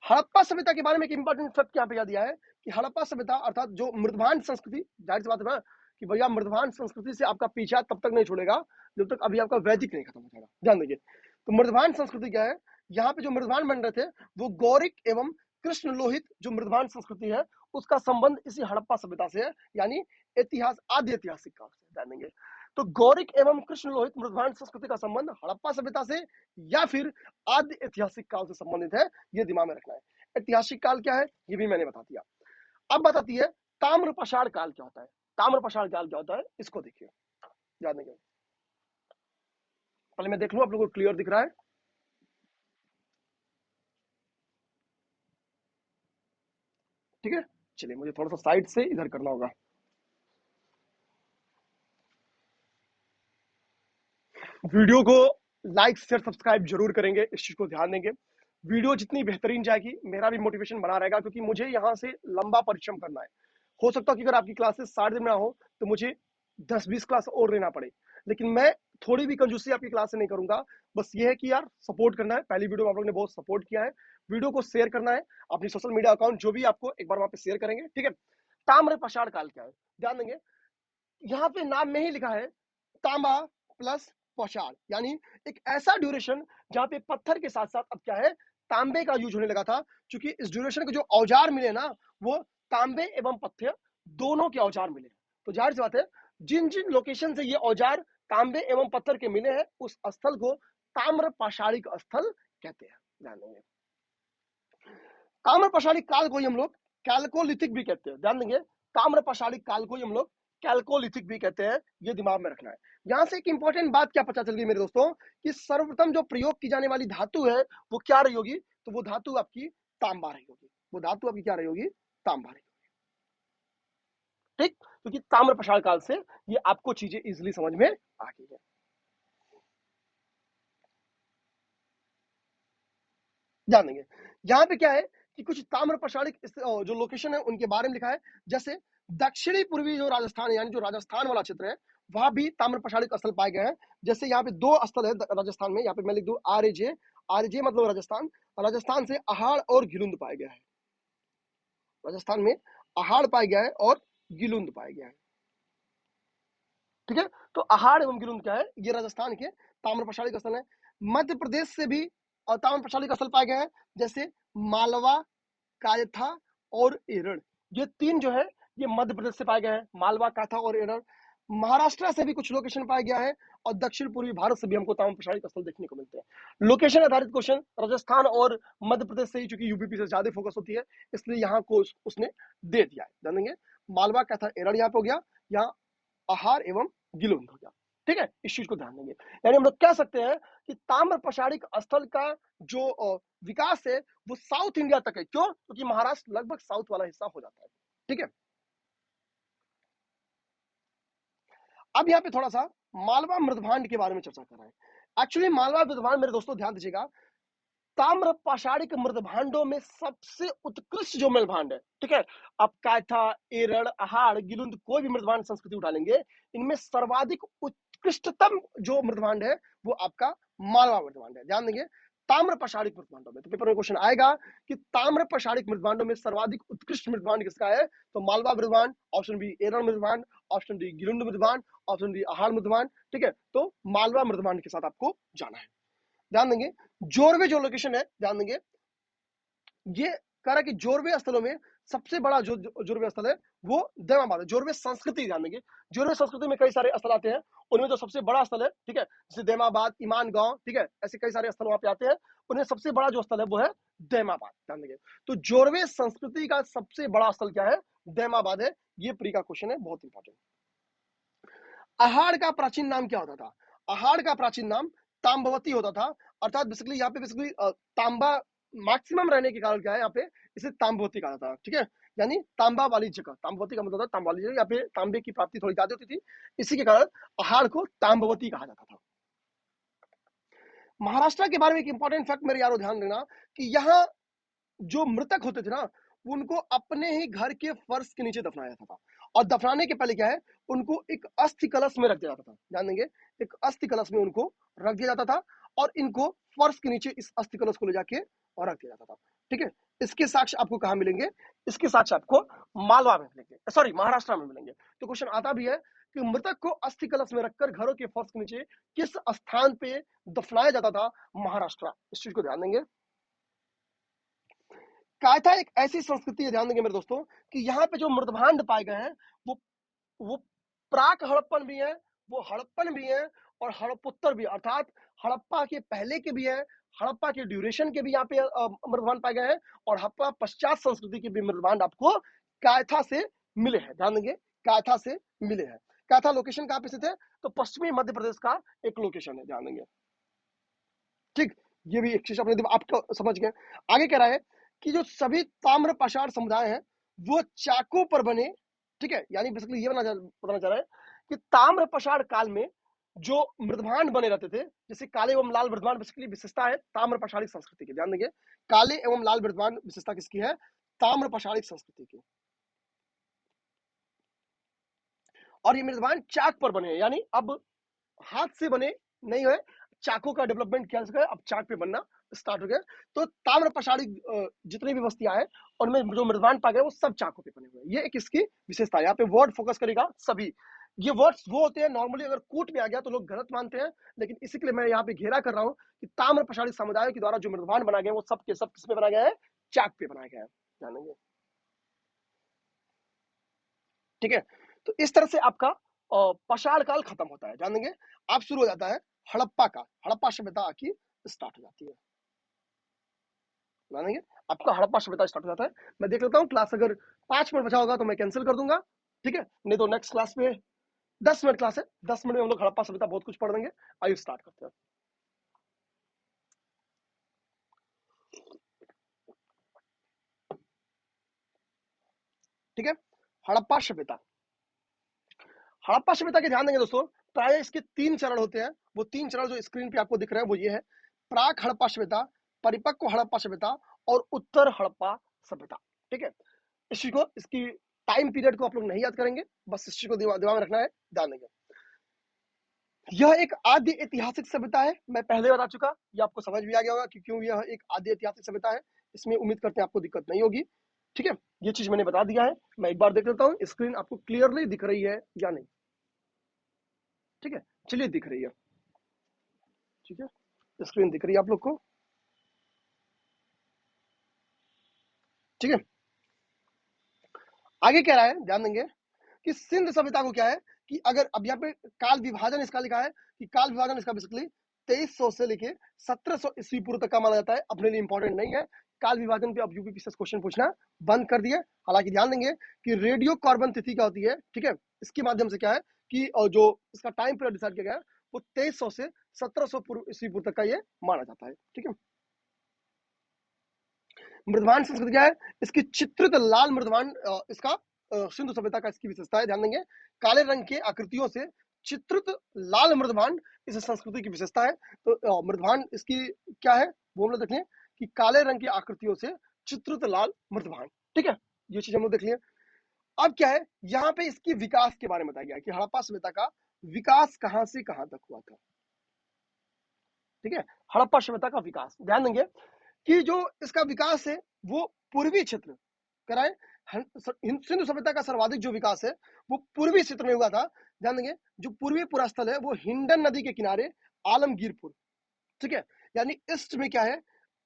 A: हड़प्पा सभ्यता के बारे में एक इंपॉर्टेंट फैक्ट यहाँ पे याद दिया है कि हड़प्पा सभ्यता अर्थात जो मृदभान संस्कृति, जाहिर सी बात है ना कि भैया मृदभान संस्कृति से आपका पीछा तब तक नहीं छोड़ेगा जब तक अभी आपका वैदिक नहीं खत्म हो जाएगा, ध्यान दीजिए। तो मृदभान संस्कृति क्या है, यहाँ पे जो मृदभान बन रहे थे वो गौरिक एवं कृष्ण लोहित जो मृदभान संस्कृति है, उसका संबंध इसी हड़प्पा सभ्यता से है, यानी इतिहास आद्य ऐतिहासिक काल से, ध्यान देंगे। तो गौरिक एवं कृष्ण लोहित मृदभान संस्कृति का संबंध हड़प्पा सभ्यता से या फिर आद्य ऐतिहासिक काल से संबंधित है, ये दिमाग में रखना है। ऐतिहासिक काल क्या है ये भी मैंने बता दिया। अब बताती है ताम्रपाषाण काल क्या होता है। ताम्रपाषाण काल क्या होता है, इसको देखिए, ध्यान देंगे। पहले मैं देख लूं आप लोगों को क्लियर दिख रहा है, ठीक है। चलिए मुझे थोड़ा सा साइड से इधर करना होगा। वीडियो को लाइक शेयर सब्सक्राइब जरूर करेंगे, इस चीज को ध्यान देंगे। वीडियो जितनी बेहतरीन जाएगी मेरा भी मोटिवेशन बना रहेगा, क्योंकि मुझे यहाँ से लंबा परिश्रम करना है। हो सकता है कि अगर आपकी क्लासेस 60 दिन में ना हो तो मुझे 10-20 क्लास और लेना पड़े, लेकिन मैं थोड़ी भी कंजूसी आपकी क्लास से नहीं करूंगा। बस ये है कि यार सपोर्ट करना है। पहली वीडियो में आप लोगों ने बहुत सपोर्ट किया है, वीडियो को शेयर करना है अपनी सोशल मीडिया अकाउंट जो भी आपको एक बार वहां पे शेयर करेंगे, ठीक है। ताम्र पाषाण काल क्या है ध्यान देंगे, यहाँ पे नाम में ही लिखा है तांबा प्लस पाषाण, यानी एक ऐसा ड्यूरेशन जहां पे पत्थर के साथ साथ अब क्या है तांबे का यूज होने लगा था। क्योंकि इस ड्यूरेशन के जो औजार मिले ना वो तांबे एवं पत्थर दोनों के औजार मिले। तो जाहिर सी बात है जिन जिन लोकेशन से ये औजार तांबे एवं पत्थर के मिले हैं उस स्थल को ताम्र पाषाणिक स्थल कहते हैं। ध्यान देंगे ताम्र पाषाणिक काल को ही हम लोग कैल्कोलिथिक भी कहते हैं। ध्यान देंगे ताम्र पाषाणिक काल को ही हम लोग कैल्कोलिथिक भी कहते हैं, ये दिमाग में रखना है। यहां से एक इंपॉर्टेंट बात क्या पता चल गई मेरे दोस्तों कि सर्वप्रथम जो प्रयोग की जाने वाली धातु है वो क्या रही होगी, तो वो धातु आपकी तांबा रही होगी। वो धातु आपकी क्या रही होगी, तांबा रही होगी, ठीक। क्योंकि ताम्र पाषाण काल से ये आपको चीजें इजिली समझ में आ गई है। ध्यान देंगे यहाँ पे क्या है कि कुछ ताम्र पाषाणिक जो लोकेशन है उनके बारे में लिखा है। जैसे दक्षिणी पूर्वी जो राजस्थान यानी जो राजस्थान वाला क्षेत्र है वहां भी ताम्र पाषाणिक स्थल पाए गए हैं। जैसे यहाँ पे 2 स्थल है राजस्थान में, यहाँ पे मैं लिख दूं आरजे, आरजे मतलब राजस्थान, राजस्थान से अहाड़ और गिलुंद पाया गया है। राजस्थान में अहाड़ पाया गया है और गिलुंद पाया गया है, ठीक है। तो अहाड़ एवं गिलुंद क्या है, ये राजस्थान के ताम्र पाषाणिक स्थल है। मध्य प्रदेश से भी ताम्र पाषाणिक स्थल पाए गए हैं। जैसे मालवा, कायथा और एरड़, ये 3 जो है ये मध्य प्रदेश से पाए गए हैं, मालवा, काथा और एरड़। महाराष्ट्र से भी कुछ लोकेशन पाया गया है और दक्षिण पूर्वी भारत से भी हमको ताम्र पाषाणिक स्थल देखने को मिलते हैं। लोकेशन आधारित क्वेश्चन राजस्थान और मध्य प्रदेश से ही, चूंकि यूपी से ज्यादा फोकस होती है इसलिए यहाँ को उसने दे दिया है। जान देंगे मालवा, काथा, एरड़ यहाँ पे हो गया, यहाँ आहार एवं गिलुंद हो गया, ठीक है। इस चीज को ध्यान देंगे, यानी हम लोग कह सकते हैं कि ताम्र पाषाणिक स्थल का जो विकास है वो साउथ इंडिया तक है। क्यों, क्योंकि महाराष्ट्र लगभग साउथ वाला हिस्सा हो जाता है, ठीक है। अब यहाँ पे थोड़ा सा मालवा मृदभांड के बारे में चर्चा कर रहे हैं। एक्चुअली मालवा मृदभांड मेरे दोस्तों ध्यान दीजिएगा, ताम्र पाषाणिक मृदभांडों में सबसे उत्कृष्ट जो मृदभांड है, ठीक है। आप कायथा, एरड़, अहाड़, गिलुंद कोई भी मृदभांड संस्कृति उठा लेंगे, इनमें सर्वाधिक उत्कृष्टतम जो मृदभांड है वो आपका मालवा मृदभांड है। ध्यान देंगे ताम्र पाषाणिक मृदभांडों में, तो पेपर में क्वेश्चन आएगा कि ताम्र पाषाणिक मृदभांडों में सर्वाधिक उत्कृष्ट मृदभांड किसका है, तो मालवा मृदभांड, ऑप्शन बी एरड़ मृदभांड, ऑप्शन डी गिलुंद मृदभांड, ऑप्शन डी अहाड़ मृदभांड, ठीक है। तो मालवा मृदभांड के साथ आपको जाना है। ध्यान देंगे जोरवे जो लोकेशन है, ध्यान देंगे ये कह रहा है कि जोरवे स्थलों में सबसे बड़ा जो जोरवे स्थल है वो दैमाबाद है। जोरवे संस्कृति, ध्यान देंगे जोरवे संस्कृति में कई सारे स्थल आते हैं, उनमें जो सबसे बड़ा स्थल है, ठीक है, जैसे दैमाबाद, ईमान गांव, ठीक है, ऐसे कई सारे स्थल वहां पे आते हैं, उनमें सबसे बड़ा जो स्थल है वो है दैमाबाद। ध्यान देंगे तो जोरवे संस्कृति का सबसे बड़ा स्थल क्या है, दैमाबाद है। ये प्री का क्वेश्चन है, बहुत इंपॉर्टेंट। अहाड़ का प्राचीन नाम क्या होता था, अहाड़ का प्राचीन नाम तांबवती होता था। अर्थात बेसिकली यहाँ पे बेसिकली तांबा मैक्सिमम रहने के कारण क्या है यहाँ पे इसे तांबवती कहा जाता है, ठीक है। यानी तांबा वाली जगह, तांबवती का मतलब था तांबा वाली जगह, यहाँ पे तांबे की प्राप्ति थोड़ी ज्यादा होती थी, इसी के कारण अहाड़ को तांबवती कहा जाता था। महाराष्ट्र के बारे में एक इंपॉर्टेंट फैक्ट मेरे यारों ध्यान देना कि यहाँ जो मृतक होते थे ना उनको अपने ही घर के फर्श के नीचे दफनाया जाता था, और दफनाने के पहले क्या है उनको एक अस्थि कलश में रख दिया जाता था। ध्यान देंगे एक अस्थि कलश में उनको रख दिया जाता था और इनको फर्श के नीचे इस अस्थि कलश को ले जाके और रख दिया जाता था, ठीक है। इसके साक्ष्य आपको कहाँ मिलेंगे, इसके साक्ष्य आपको मालवा में मिलेंगे, सॉरी महाराष्ट्र में मिलेंगे। तो क्वेश्चन आता भी है कि मृतक को अस्थि कलश में रखकर घरों के फर्श के नीचे किस स्थान पे दफनाया जाता था, महाराष्ट्र। इस चीज को ध्यान देंगे। कायथा एक ऐसी संस्कृति है, ध्यान देंगे मेरे दोस्तों, कि यहाँ पे जो मृदभांड पाए गए हैं वो प्राक हड़प्पन भी है, वो हड़प्पन भी है और हड़प्पोत्तर भी, अर्थात हड़प्पा के पहले के भी है, हड़प्पा के ड्यूरेशन के भी यहाँ पे मृदभांड पाए गए हैं, और हड़प्पा पश्चात संस्कृति के भी मृदभांड आपको कायथा से मिले हैं। ध्यान देंगे कायथा से मिले हैं। कायथा लोकेशन कहाँ पे स्थित है, तो पश्चिमी मध्य प्रदेश का एक लोकेशन है, ध्यान देंगे, ठीक। ये भी एक चीज अपने आपको समझ गए। आगे कह रहा है कि जो सभी ताम्र पाषाण समुदाय हैं वो चाकू पर बने, ठीक है। यानी बेसिकली ये बताना चाह रहा है कि ताम्र पाषाण काल में जो मृदभांड बने रहते थे, जैसे काले एवं लाल मृदभांड बेसिकली विशेषता है ताम्र पाषाणिक संस्कृति की। ध्यान देंगे काले एवं लाल मृदभांड विशेषता किसकी है, ताम्र पाषाणिक संस्कृति की। और ये मृदवान चाक पर बने हैं, यानी अब हाथ से बने नहीं है, चाकों का डेवलपमेंट किया गया, अब चाक पे बनना स्टार्ट हो गया। तो ताम्र पशाड़ी जितनी भी वस्तुएं हैं उनमें जो मृदवान पाए गए वो सब चाकों पे बने हुए हैं। ये एक इसकी विशेषता है। यहाँ पे वर्ड फोकस करेगा सभी। ये वर्ड्स वो होते हैं नॉर्मली अगर कूट में आ गया तो लोग गलत मानते हैं, लेकिन इसी के लिए मैं यहाँ पे घेरा कर रहा हूँ कि ताम्र पशाड़ी समुदाय के द्वारा जो मृदवान बनाए गए वो सब के सब किसमें बनाए गए हैं, चाक पे बनाए गए हैं, जानेंगे। ठीक है, तो इस तरह से आपका पाषाण काल खत्म होता है, जानेंगे। अब शुरू हो जाता है हड़प्पा काल। हड़प्पा सभ्यता की स्टार्ट हो जाती है, जानेंगे। आपका हड़प्पा सभ्यता स्टार्ट हो जाता है। मैं देख लेता हूँ क्लास अगर 5 मिनट बचा होगा तो मैं कैंसिल कर दूंगा, ठीक है, नहीं तो नेक्स्ट क्लास में 10 मिनट क्लास है, 10 मिनट में हम लोग हड़प्पा सभ्यता बहुत कुछ पढ़ देंगे। आइए स्टार्ट करते हैं। ठीक है, हड़प्पा सभ्यता। हड़प्पा सभ्यता के ध्यान देंगे दोस्तों, प्राय इसके 3 चरण होते हैं। वो 3 चरण जो स्क्रीन पे आपको दिख रहे हैं वो ये है, प्राक हड़प्पा सभ्यता, परिपक्व हड़प्पा सभ्यता और उत्तर हड़प्पा सभ्यता। ठीक है, इस चीज को, इसकी टाइम पीरियड को आप लोग नहीं याद करेंगे, बस इस चीज को दिमाग में रखना है, ध्यान देंगे। यह एक आद्य ऐतिहासिक सभ्यता है, मैं पहले बता चुका, ये आपको समझ भी आ गया होगा कि क्यों यह एक आद्य ऐतिहासिक सभ्यता है। इसमें उम्मीद करते हैं आपको दिक्कत नहीं होगी। ठीक है, ये चीज मैंने बता दिया है। मैं एक बार देख लेता हूँ स्क्रीन आपको क्लियरली दिख रही है या नहीं। ठीक है, चलिए दिख रही है। ठीक है, स्क्रीन दिख रही है आप लोग को। ठीक है, आगे कह रहा है, ध्यान देंगे कि सिंध सभ्यता को क्या है कि अगर अब यहाँ पे काल विभाजन इसका लिखा है कि काल विभाजन इसका बेसिकली 2300 से लेके 1700 ईस्वी पूर्व तक का माना जाता है। अपने लिए इंपॉर्टेंट नहीं है काल विभाजन पे, अब यूपी पीसीएस क्वेश्चन पूछना बंद कर दिए। हालांकि ध्यान देंगे कि रेडियो कार्बन तिथि क्या होती है, ठीक है, इसके माध्यम से क्या है कि जो इसका टाइम पीरियड डिसाइड किया गया है वो 2300 से 1700 पूर्व ईस्वी पूर्व तक का ये माना जाता है। ठीक है, मृदवान संस्कृति क्या है, इसकी चित्रित लाल मृदवान, इसका सिंधु सभ्यता का इसकी विशेषता है। ध्यान देंगे, काले रंग के आकृतियों से चित्रित लाल मृदवान इस संस्कृति की विशेषता है। तो मृदवान इसकी क्या है वो हम लोग देख लें कि काले रंग की आकृतियों से चित्रित लाल मृदवान। ठीक है, ये चीज हम लोग देख लिए। अब क्या है, यहाँ पे इसकी विकास के बारे में बताया गया कि हड़प्पा सभ्यता का विकास कहां से कहां तक हुआ था। ठीक है, हड़प्पा सभ्यता का विकास, ध्यान देंगे कि जो इसका विकास है वो पूर्वी क्षेत्र कराए। सिंधु सभ्यता का सर्वाधिक जो विकास है वो पूर्वी क्षेत्र में हुआ था। ध्यान देंगे, जो पूर्वी पुरास्थल है वो हिंडन नदी के किनारे आलमगीरपुर। ठीक है, यानी ईस्ट में क्या है,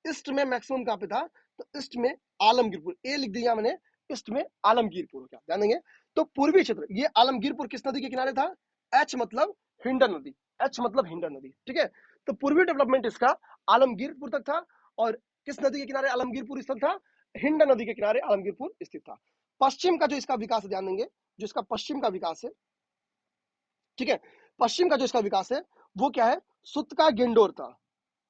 A: ईस्ट में मैक्सिमम कहां पे था, तो ईस्ट में आलमगीरपुर, ए लिख दिया मैंने, ईस्ट में आलमगीरपुर। क्या ध्यान देंगे, तो पूर्वी क्षेत्र, ये आलमगीरपुर किस नदी के किनारे था, एच मतलब हिंडन नदी, एच मतलब हिंडन नदी। ठीक है, तो पूर्वी डेवलपमेंट इसका आलमगीरपुर तक था। और किस नदी के किनारे आलमगीरपुर स्थित था, हिंडन नदी के किनारे आलमगीरपुर स्थित था। पश्चिम का जो इसका विकास है, ध्यान देंगे, जो इसका पश्चिम का विकास है, ठीक है, पश्चिम का जो इसका विकास है वो क्या है, सुतका गेंडोर था,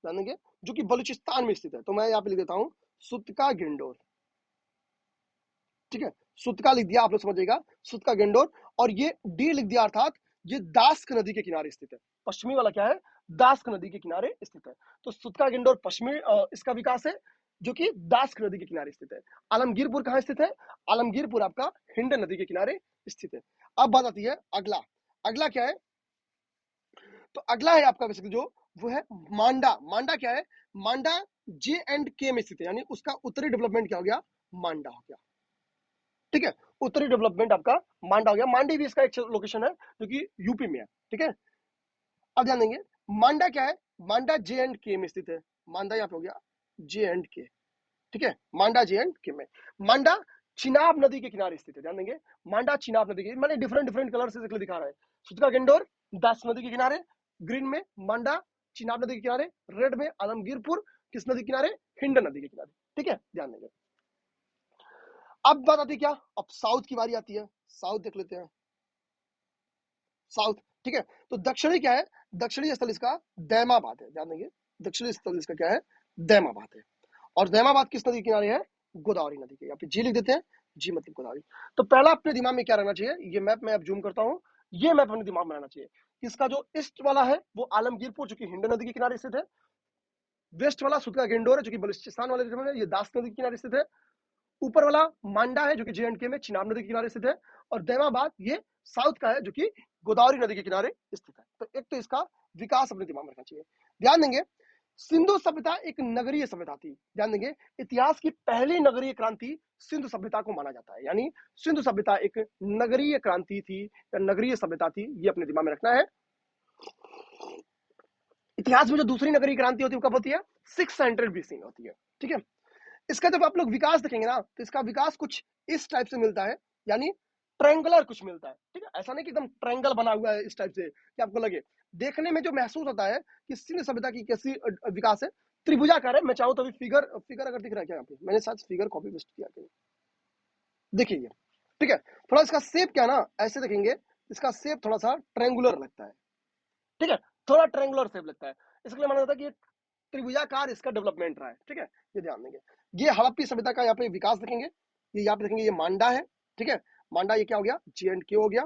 A: ध्यान देंगे, जो कि बलूचिस्तान में स्थित है। तो मैं यहाँ पे लिख देता हूँ सुतका गेंडोर। ठीक है, सुतका लिख दिया, आप लोग समझिएगा, सुतका गेंडोर। और ये डी लिख दिया, अर्थात ये दास्क नदी के किनारे स्थित है। पश्चिमी वाला क्या है, दास्क नदी के किनारे स्थित है। तो सुतका गेंडोर पश्चिमी इसका विकास है, जो कि दास्क नदी के किनारे स्थित है। आलमगीरपुर कहाँ स्थित है, आलमगीरपुर आपका हिंडन नदी के किनारे स्थित है। अब बात आती है अगला, अगला क्या है, तो अगला है आपका बेसिकली जो वो है मांडा। मांडा क्या है, मांडा J&K में स्थित है, यानी उसका उत्तरी डेवलपमेंट क्या हो गया, मांडा हो गया। ठीक है, उत्तरी डेवलपमेंट आपका मांडा हो गया। मांडी भी इसका एक लोकेशन है जो कि यूपी में है। ठीक है, अब ध्यान देंगे, मांडा क्या है, मांडा J&K में स्थित है। मांडा यहाँ पे हो गया J&K। ठीक है, मांडा J&K में। मांडा चिनाब नदी के किनारे स्थित है, ध्यान देंगे, मांडा चिनाब नदी के, मैंने डिफरेंट डिफरेंट कलर से दिखा रहा है। सुतका गेंडोर दास नदी के किनारे, ग्रीन में मांडा चिनाब नदी के किनारे, रेड में आलमगीरपुर किस नदी के किनारे, हिंडन नदी के किनारे। ठीक है, ध्यान देंगे। अब बात आती है क्या, अब साउथ की बारी आती है, साउथ देख लेते हैं, साउथ। ठीक है, तो दक्षिणी क्या है, दक्षिणी स्थल इसका दैमाबाद है, ध्यान देंगे, दक्षिणी स्थल इसका क्या है, दैमाबाद है। और दैमाबाद किस नदी के किनारे है, गोदावरी नदी के, यहाँ पे जी लिख देते हैं, जी मतलब गोदावरी। तो पहला अपने दिमाग में क्या रहना चाहिए, ये मैप में अब जूम करता हूँ, ये मैप अपने दिमाग में रहना चाहिए। इसका जो ईस्ट वाला है वो आलमगीरपुर जो कि हिंडन नदी के किनारे स्थित है, वेस्ट वाला सुतका गेंडोर है जो कि बलूचिस्तान वाले में, ये दास नदी के किनारे स्थित है, ऊपर वाला मांडा है जो कि J&K में चिनाब नदी के किनारे स्थित है, और दैमाबाद ये साउथ का है जो कि गोदावरी नदी के किनारे स्थित है। तो एक तो इसका विकास अपने दिमाग में रखना चाहिए। ध्यान देंगे, सिंधु सभ्यता एक नगरीय सभ्यता थी। ध्यान देंगे, इतिहास की पहली नगरीय क्रांति सिंधु सभ्यता को माना जाता है, यानी सिंधु सभ्यता एक नगरीय क्रांति थी या नगरीय सभ्यता थी, ये अपने दिमाग में रखना है। इतिहास में जो दूसरी नगरीय क्रांति होती है वो कब होती है? 600 BC में होती है। ठीक है, इसका जब आप लोग विकास देखेंगे ना तो इसका विकास कुछ इस टाइप से मिलता है, यानी ट्रायंगुलर कुछ मिलता है। ठीक है, ऐसा नहीं कि एकदम ट्रायंगल बना हुआ है इस टाइप से कि आपको लगे। देखने में जो महसूस होता है कि सिंधु सभ्यता की कैसी विकास है, त्रिभुजाकार है। मैं चाहूँ तो अभी फिगर अगर दिख रहा है क्या यहाँ पे, मैंने शायद फिगर कॉपी पेस्ट किया कहीं, देखिए ये। ठीक है, थोड़ा इसका शेप क्या ना, ऐसे देखेंगे इसका शेप थोड़ा सा ट्रायंगुलर लगता है। ठीक है, थोड़ा ट्रायंगुलर शेप लगता है, इसके लिए माना जाता है कि त्रिभुजाकार इसका डेवलपमेंट रहा है। ठीक है, ये ध्यान देंगे। ये हड़प्पी सभ्यता का यहाँ पे विकास देखेंगे, ये यहाँ पे देखेंगे, ये मांडा है। ठीक है, मांडा ये क्या हो गया? J&K हो गया।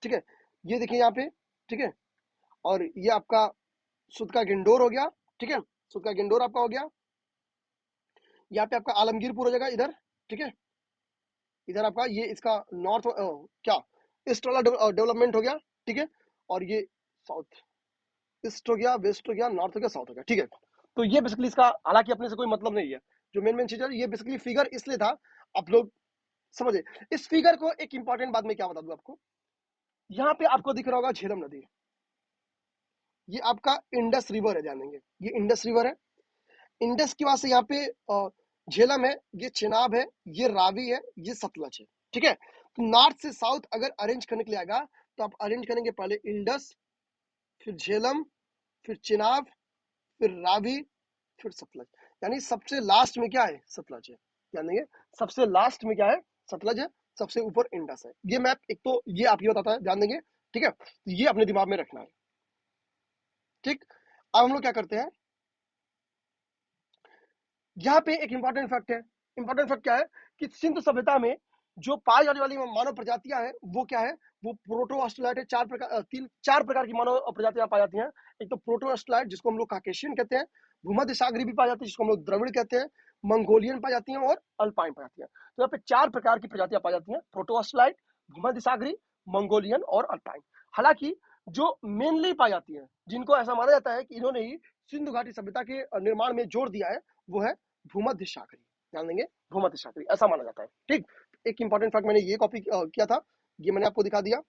A: ठीक है, ये देखिए यहाँ पे। ठीक है, और ये आपका सुद का गिंडोर हो गया। ठीक है, सुद का गिंडोर आपका हो गया। यहाँ पे आपका आलमगीरपुर हो जाएगा इधर। ठीक है, इधर आपका ये इसका नॉर्थ क्या ईस्ट वाला डेवलपमेंट हो गया। ठीक है, और ये साउथ ईस्ट हो गया, वेस्ट हो गया, नॉर्थ हो गया, साउथ हो गया। ठीक है, तो ये बेसिकली इसका, हालांकि अपने से कोई मतलब नहीं है, जो मेन चीज है ये बेसिकली फिगर इसलिए था, आप लोग समझे। इस फिगर को एक इंपॉर्टेंट बात मैं क्या बता दूं आपको, यहाँ पे आपको दिख रहा होगा झेलम नदी, ये आपका इंडस रिवर है। ध्यान देंगे, ये इंडस रिवर है। इंडस की वजह से यहाँ पे झेलम है, ये चिनाब है, ये रावी है, ये सतलज है। ठीक है, तो नॉर्थ से साउथ अगर अरेंज करने के लिए आएगा तो आप अरेंज करेंगे पहले इंडस, फिर झेलम, फिर चिनाब, फिर रावी, फिर सतलज, यानी सबसे लास्ट में क्या है? सतलज है। ध्यान देंगे, सबसे लास्ट में क्या है? सतलज है, सबसे ऊपर इंडस है। ये मैप एक तो ये आप ये बताता है, ध्यान देंगे। ठीक है, तो ये अपने दिमाग में रखना है। ठीक, अब हम लोग क्या करते हैं, यहाँ पे एक इंपॉर्टेंट फैक्ट है। इंपॉर्टेंट फैक्ट क्या है कि सिंधु सभ्यता में जो पाई जाने वाली मानव प्रजातियां हैं वो क्या है? वो प्रोटोअस्ट्रोलाइट है। चार प्रकार की मानव प्रजातियां पाई जाती हैं। एक तो प्रोटोअस्ट्रोलाइट जिसको हम लोग काकेशियन कहते हैं, भूमध्य सागरी भी पाई जाती है जिसको हम लोग द्रविड़ कहते हैं, मंगोलियन पाई जाती हैं और अल्पाइन पाई जाती हैं। तो यहाँ पे 4 प्रकार की प्रजातियां पाई जाती हैं, प्रोटोअस्ट्रोलाइट, भूमध्य सागरी, मंगोलियन और अल्पाइन। हालांकि जो मेनली पाई जाती है, जिनको ऐसा माना जाता है कि इन्होंने ही सिंधु घाटी सभ्यता के निर्माण में जोर दिया है, वो है भूमध्य सागरी। ध्यान देंगे, भूमध्य सागरी ऐसा माना जाता है। ठीक, एक इंपॉर्टेंट फैक्ट मैंने ये कॉपी किया था, ये मैंने आपको दिखा दिया।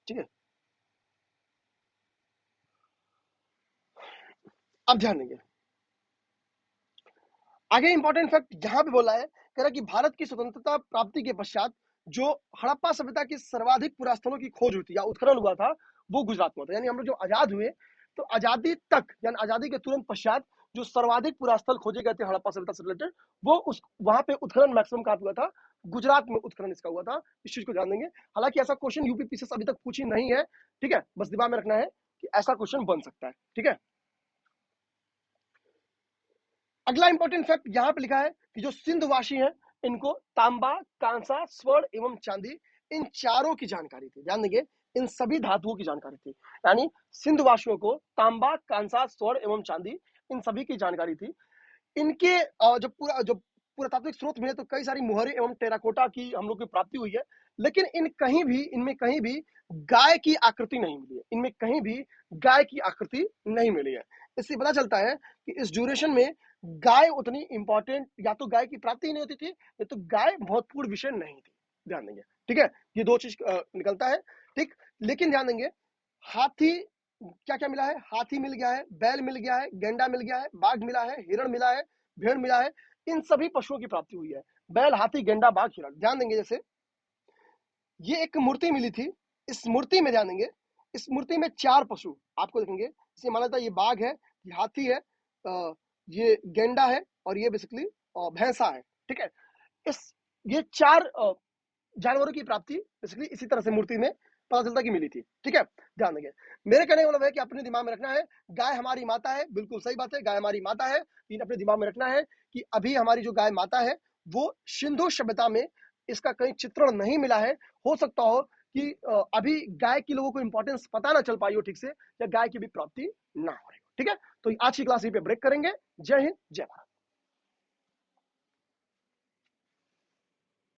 A: ठीक है, अब ध्यान देंगे, आगे इंपॉर्टेंट फैक्ट यहां पे बोला है, कह रहा कि भारत की स्वतंत्रता प्राप्ति के पश्चात जो हड़प्पा सभ्यता की सर्वाधिक पुरास्थलों की खोज हुई थी या उत्खनन हुआ था, वो गुजरात में था। यानी हम लोग जो आजाद हुए तो आजादी तक, यानी आजादी के तुरंत पश्चात जो सर्वाधिक पुरास्थल खोजे गए थे हड़प्पा सभ्यता से रिलेटेड, वो उस वहां पे उत्खनन मैक्सिमम कहां हुआ था? गुजरात में उत्खनन इसका हुआ था। इस चीज को ध्यान देंगे। हालांकि ऐसा क्वेश्चन यूपीपीसी से अभी तक पूछी नहीं है। ठीक है, बस दिमाग में रखना है कि ऐसा क्वेश्चन बन सकता है। ठीक है, अगला इंपॉर्टेंट फैक्ट यहां पे लिखा है कि जो सिंधवासी हैं इनको तांबा, कांसा, स्वर्ण एवं चांदी, इन चारों की जानकारी थी। ध्यान देंगे, इन सभी धातुओं की जानकारी थी। यानी सिंधवासियों को तांबा, कांसा, स्वर्ण एवं चांदी इन सभी की जानकारी थी। इनके जो पुरातात्विक स्रोत मिले तो कई सारी मुहरें एवं टेराकोटा की हम लोग की प्राप्ति हुई है, लेकिन इनमें कहीं भी गाय की आकृति नहीं मिली है। इनमें कहीं भी गाय की आकृति नहीं मिली है। इससे पता चलता है कि इस ड्यूरेशन में गाय उतनी इंपॉर्टेंट, या तो गाय की प्राप्ति ही नहीं होती थी या तो गाय महत्वपूर्ण विषय नहीं थी। ध्यान देंगे, ठीक है, ये दो चीज निकलता है। ठीक, लेकिन ध्यान देंगे, हाथी क्या क्या मिला है? हाथी मिल गया है, बैल मिल गया है, गेंडा मिल गया है, बाघ मिला है, हिरण मिला है, भेड़ मिला है। इन सभी पशुओं की प्राप्ति हुई है, बैल, हाथी, गेंडा, बाघ, हिरण। ध्यान देंगे, जैसे ये एक मूर्ति मिली थी, इस मूर्ति में ध्यान देंगे, इस मूर्ति में 4 पशु आपको देखेंगे। इसे माना जाता है ये बाघ है, ये हाथी है, ये गेंडा है और ये बेसिकली भैंसा है। ठीक है, इस ये 4 जानवरों की प्राप्ति बेसिकली इसी तरह से मूर्ति में पता चलता कि मिली थी। ठीक है, ध्यान देंगे। मेरे कहने का मतलब है कि अपने दिमाग में रखना है, गाय हमारी माता है। बिल्कुल सही बात है, गाय हमारी माता है। लेकिन अपने दिमाग में रखना है कि अभी हमारी जो गाय माता है वो सिंधु सभ्यता में इसका कहीं चित्रण नहीं मिला है। हो सकता हो कि अभी गाय की लोगों को इंपॉर्टेंस पता ना चल पाई हो ठीक से, या गाय की भी प्राप्ति ना हो रही हो। ठीक है, तो आज की क्लास यहीं पे ब्रेक करेंगे। जय हिंद, जय भारत।